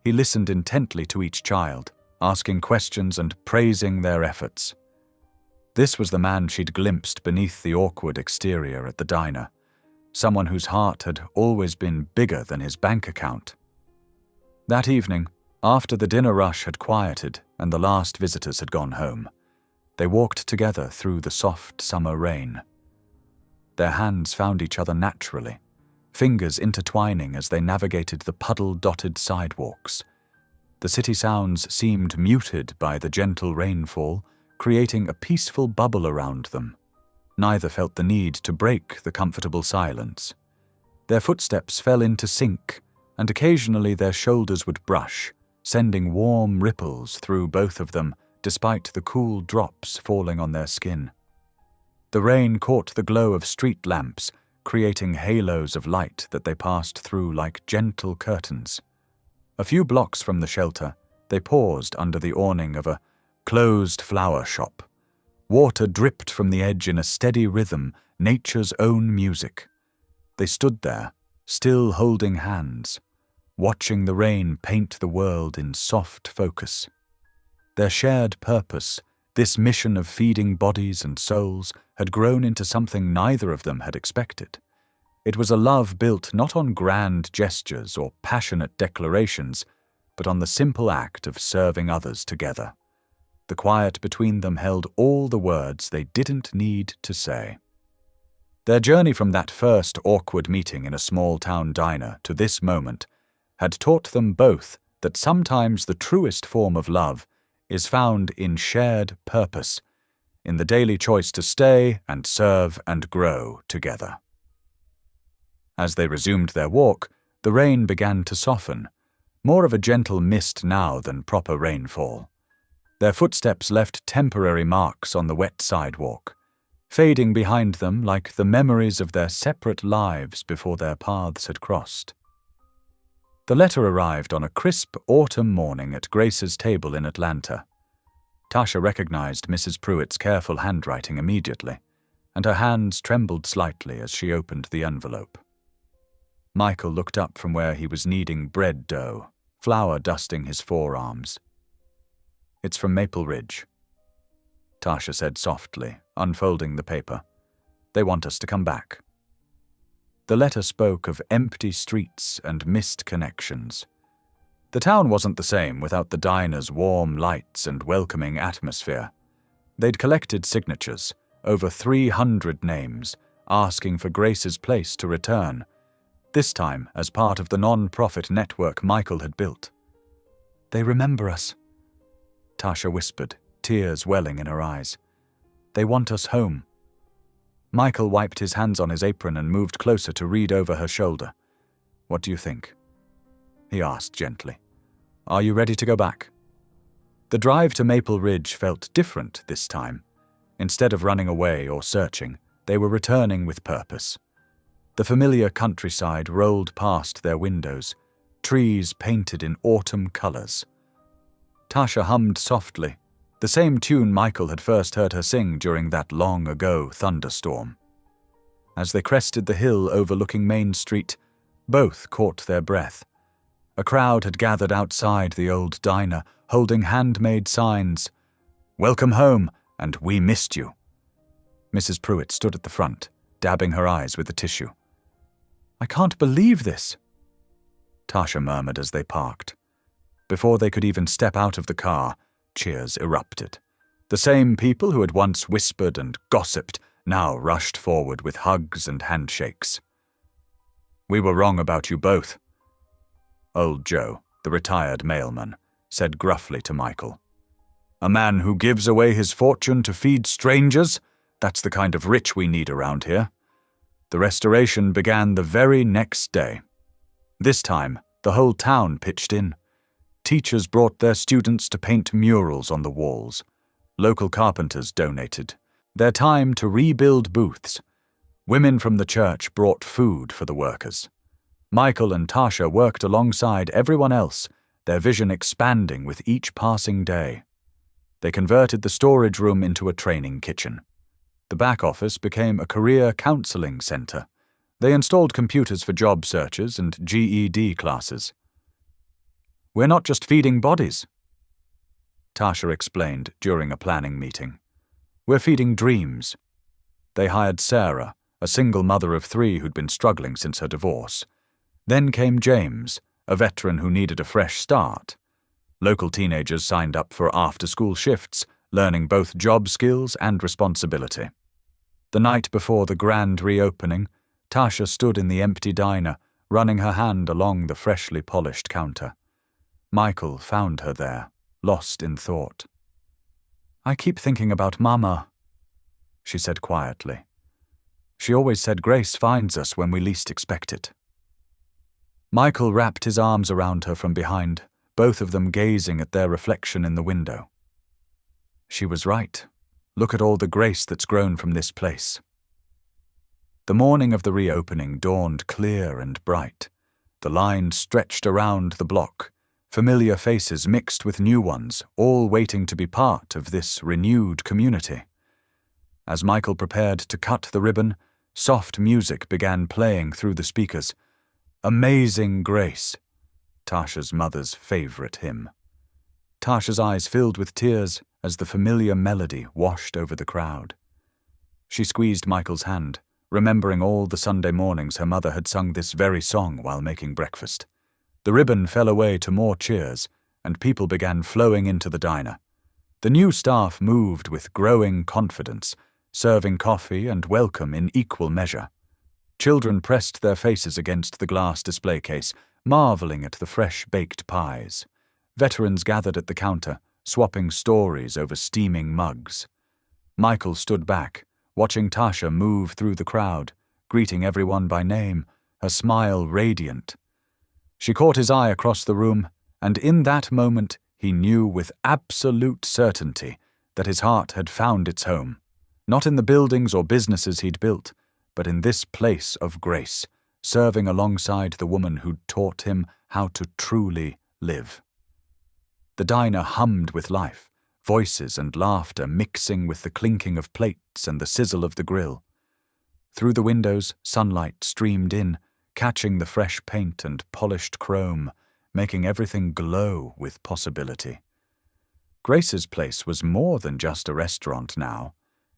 He listened intently to each child, asking questions and praising their efforts. This was the man she'd glimpsed beneath the awkward exterior at the diner, someone whose heart had always been bigger than his bank account. That evening, after the dinner rush had quieted and the last visitors had gone home, they walked together through the soft summer rain. Their hands found each other naturally, fingers intertwining as they navigated the puddle-dotted sidewalks. The city sounds seemed muted by the gentle rainfall, creating a peaceful bubble around them. Neither felt the need to break the comfortable silence. Their footsteps fell into sync, and occasionally their shoulders would brush, sending warm ripples through both of them despite the cool drops falling on their skin. The rain caught the glow of street lamps, creating halos of light that they passed through like gentle curtains. A few blocks from the shelter, they paused under the awning of a closed flower shop. Water dripped from the edge in a steady rhythm, nature's own music. They stood there, still holding hands, watching the rain paint the world in soft focus. Their shared purpose, this mission of feeding bodies and souls, had grown into something neither of them had expected. It was a love built not on grand gestures or passionate declarations, but on the simple act of serving others together. The quiet between them held all the words they didn't need to say. Their journey from that first awkward meeting in a small-town diner to this moment had taught them both that sometimes the truest form of love is found in shared purpose, in the daily choice to stay and serve and grow together. As they resumed their walk, the rain began to soften, more of a gentle mist now than proper rainfall. Their footsteps left temporary marks on the wet sidewalk, fading behind them like the memories of their separate lives before their paths had crossed. The letter arrived on a crisp autumn morning at Grace's table in Atlanta. Tasha recognized Mrs. Pruitt's careful handwriting immediately, and her hands trembled slightly as she opened the envelope. Michael looked up from where he was kneading bread dough, flour dusting his forearms. It's from Maple Ridge, Tasha said softly, unfolding the paper. They want us to come back. The letter spoke of empty streets and missed connections. The town wasn't the same without the diner's warm lights and welcoming atmosphere. They'd collected signatures, over 300 names, asking for Grace's place to return, this time as part of the non-profit network Michael had built. They remember us, Tasha whispered, tears welling in her eyes. They want us home. Michael wiped his hands on his apron and moved closer to read over her shoulder. What do you think? He asked gently. Are you ready to go back? The drive to Maple Ridge felt different this time. Instead of running away or searching, they were returning with purpose. The familiar countryside rolled past their windows, trees painted in autumn colors. Tasha hummed softly, the same tune Michael had first heard her sing during that long-ago thunderstorm. As they crested the hill overlooking Main Street, both caught their breath. A crowd had gathered outside the old diner, holding handmade signs, "Welcome home," and "We missed you." Mrs. Pruitt stood at the front, dabbing her eyes with the tissue. I can't believe this, Tasha murmured as they parked. Before they could even step out of the car, cheers erupted. The same people who had once whispered and gossiped now rushed forward with hugs and handshakes. We were wrong about you both, Old Joe, the retired mailman, said gruffly to Michael. A man who gives away his fortune to feed strangers? That's the kind of rich we need around here. The restoration began the very next day. This time, the whole town pitched in. Teachers brought their students to paint murals on the walls. Local carpenters donated their time to rebuild booths. Women from the church brought food for the workers. Michael and Tasha worked alongside everyone else, their vision expanding with each passing day. They converted the storage room into a training kitchen. The back office became a career counseling center. They installed computers for job searches and GED classes. "We're not just feeding bodies," Tasha explained during a planning meeting. "We're feeding dreams." They hired Sarah, a single mother of 3 who'd been struggling since her divorce. Then came James, a veteran who needed a fresh start. Local teenagers signed up for after-school shifts, learning both job skills and responsibility. The night before the grand reopening, Tasha stood in the empty diner, running her hand along the freshly polished counter. Michael found her there, lost in thought. "I keep thinking about Mama," she said quietly. "She always said grace finds us when we least expect it." Michael wrapped his arms around her from behind, both of them gazing at their reflection in the window. "She was right. Look at all the grace that's grown from this place." The morning of the reopening dawned clear and bright. The line stretched around the block, familiar faces mixed with new ones, all waiting to be part of this renewed community. As Michael prepared to cut the ribbon, soft music began playing through the speakers. "Amazing Grace," Tasha's mother's favorite hymn. Tasha's eyes filled with tears as the familiar melody washed over the crowd. She squeezed Michael's hand, remembering all the Sunday mornings her mother had sung this very song while making breakfast. The ribbon fell away to more cheers, and people began flowing into the diner. The new staff moved with growing confidence, serving coffee and welcome in equal measure. Children pressed their faces against the glass display case, marveling at the fresh baked pies. Veterans gathered at the counter, swapping stories over steaming mugs. Michael stood back, watching Tasha move through the crowd, greeting everyone by name, her smile radiant. She caught his eye across the room, and in that moment he knew with absolute certainty that his heart had found its home, not in the buildings or businesses he'd built, but in this place of grace, serving alongside the woman who'd taught him how to truly live. The diner hummed with life, voices and laughter mixing with the clinking of plates and the sizzle of the grill. Through the windows, sunlight streamed in, catching the fresh paint and polished chrome, making everything glow with possibility. Grace's place was more than just a restaurant now.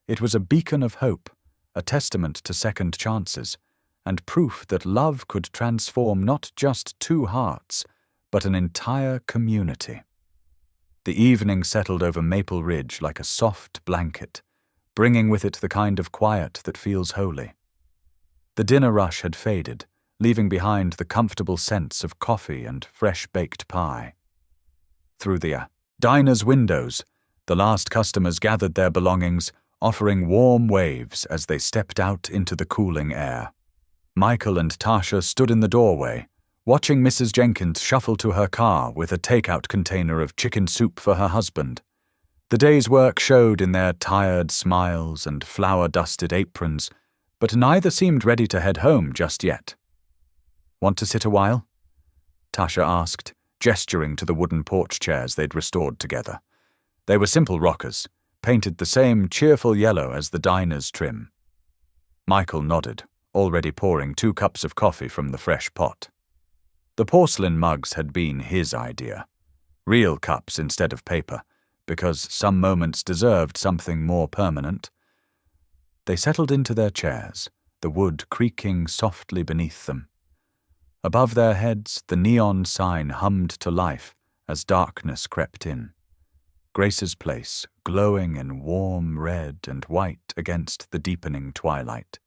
It was a beacon of hope, a testament to second chances, and proof that love could transform not just 2 hearts, but an entire community. The evening settled over Maple Ridge like a soft blanket, bringing with it the kind of quiet that feels holy. The dinner rush had faded, leaving behind the comfortable sense of coffee and fresh-baked pie. Through the diner's windows, the last customers gathered their belongings, offering warm waves as they stepped out into the cooling air. Michael and Tasha stood in the doorway, watching Mrs. Jenkins shuffle to her car with a takeout container of chicken soup for her husband. The day's work showed in their tired smiles and flour-dusted aprons, but neither seemed ready to head home just yet. "Want to sit a while?" Tasha asked, gesturing to the wooden porch chairs they'd restored together. They were simple rockers, painted the same cheerful yellow as the diner's trim. Michael nodded, already pouring 2 cups of coffee from the fresh pot. The porcelain mugs had been his idea. Real cups instead of paper, because some moments deserved something more permanent. They settled into their chairs, the wood creaking softly beneath them. Above their heads, the neon sign hummed to life as darkness crept in. Grace's place, glowing in warm red and white against the deepening twilight.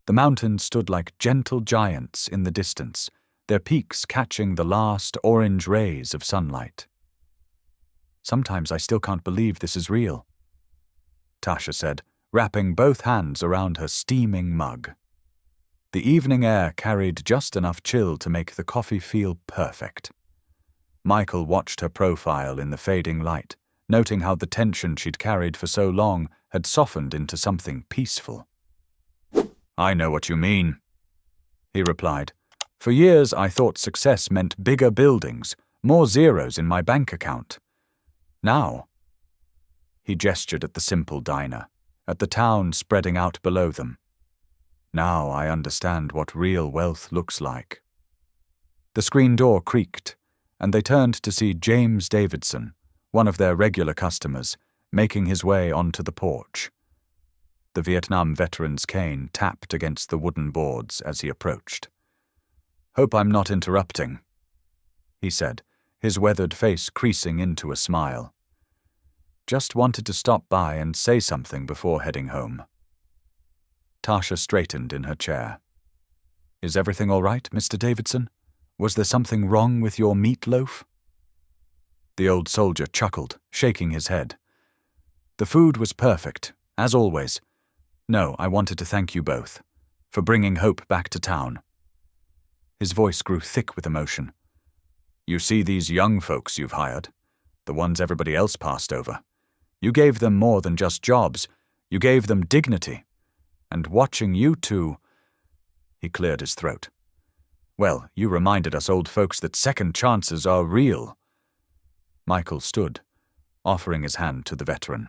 The mountains stood like gentle giants in the distance, their peaks catching the last orange rays of sunlight. "Sometimes I still can't believe this is real," Tasha said, wrapping both hands around her steaming mug. The evening air carried just enough chill to make the coffee feel perfect. Michael watched her profile in the fading light, noting how the tension she'd carried for so long had softened into something peaceful. "I know what you mean," he replied. "For years I thought success meant bigger buildings, more zeros in my bank account. Now," he gestured at the simple diner, at the town spreading out below them. "Now I understand what real wealth looks like." The screen door creaked, and they turned to see James Davidson, one of their regular customers, making his way onto the porch. The Vietnam veteran's cane tapped against the wooden boards as he approached. "Hope I'm not interrupting," he said, his weathered face creasing into a smile. "Just wanted to stop by and say something before heading home." Tasha straightened in her chair. "Is everything all right, Mr. Davidson? Was there something wrong with your meatloaf?" The old soldier chuckled, shaking his head. "The food was perfect, as always. No, I wanted to thank you both for bringing hope back to town." His voice grew thick with emotion. "You see these young folks you've hired, the ones everybody else passed over. You gave them more than just jobs. You gave them dignity. And watching you two—" He cleared his throat. "Well, you reminded us old folks that second chances are real." Michael stood, offering his hand to the veteran.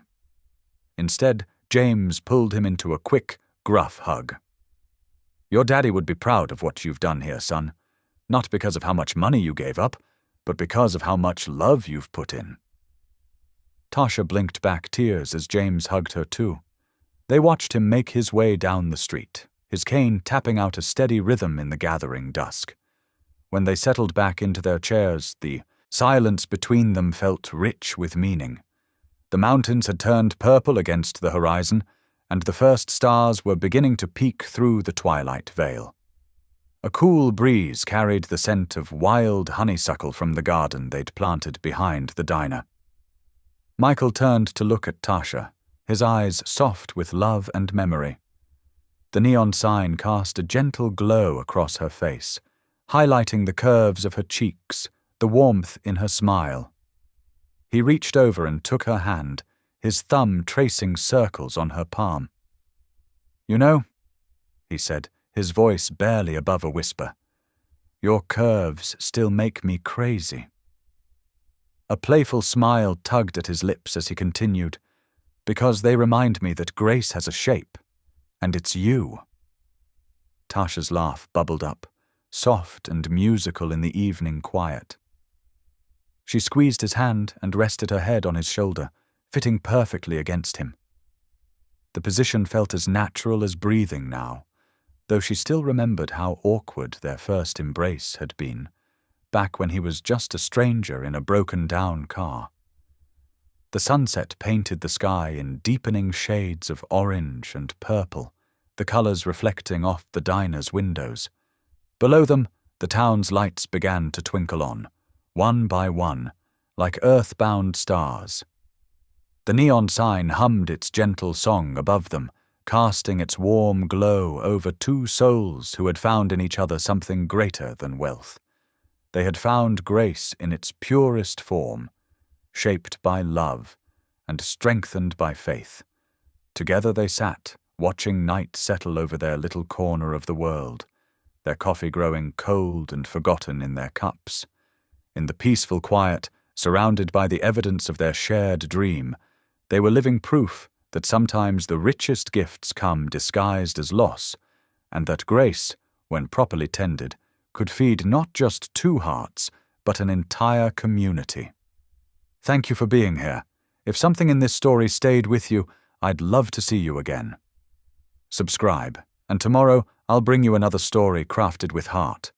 Instead, James pulled him into a quick, gruff hug. "Your daddy would be proud of what you've done here, son. Not because of how much money you gave up, but because of how much love you've put in." Tasha blinked back tears as James hugged her too. They watched him make his way down the street, his cane tapping out a steady rhythm in the gathering dusk. When they settled back into their chairs, the silence between them felt rich with meaning. The mountains had turned purple against the horizon, and the first stars were beginning to peek through the twilight veil. A cool breeze carried the scent of wild honeysuckle from the garden they'd planted behind the diner. Michael turned to look at Tasha, his eyes soft with love and memory. The neon sign cast a gentle glow across her face, highlighting the curves of her cheeks, the warmth in her smile. He reached over and took her hand, his thumb tracing circles on her palm. "You know," he said, his voice barely above a whisper, "your curves still make me crazy." A playful smile tugged at his lips as he continued, "Because they remind me that grace has a shape, and it's you." Tasha's laugh bubbled up, soft and musical in the evening quiet. She squeezed his hand and rested her head on his shoulder, fitting perfectly against him. The position felt as natural as breathing now, though she still remembered how awkward their first embrace had been, back when he was just a stranger in a broken-down car. The sunset painted the sky in deepening shades of orange and purple, the colors reflecting off the diner's windows. Below them, the town's lights began to twinkle on, one by one, like earthbound stars. The neon sign hummed its gentle song above them, casting its warm glow over two souls who had found in each other something greater than wealth. They had found grace in its purest form, shaped by love and strengthened by faith. Together they sat, watching night settle over their little corner of the world, their coffee growing cold and forgotten in their cups. In the peaceful quiet, surrounded by the evidence of their shared dream, they were living proof that sometimes the richest gifts come disguised as loss, and that grace, when properly tended, could feed not just two hearts, but an entire community. Thank you for being here. If something in this story stayed with you, I'd love to see you again. Subscribe, and tomorrow I'll bring you another story crafted with heart.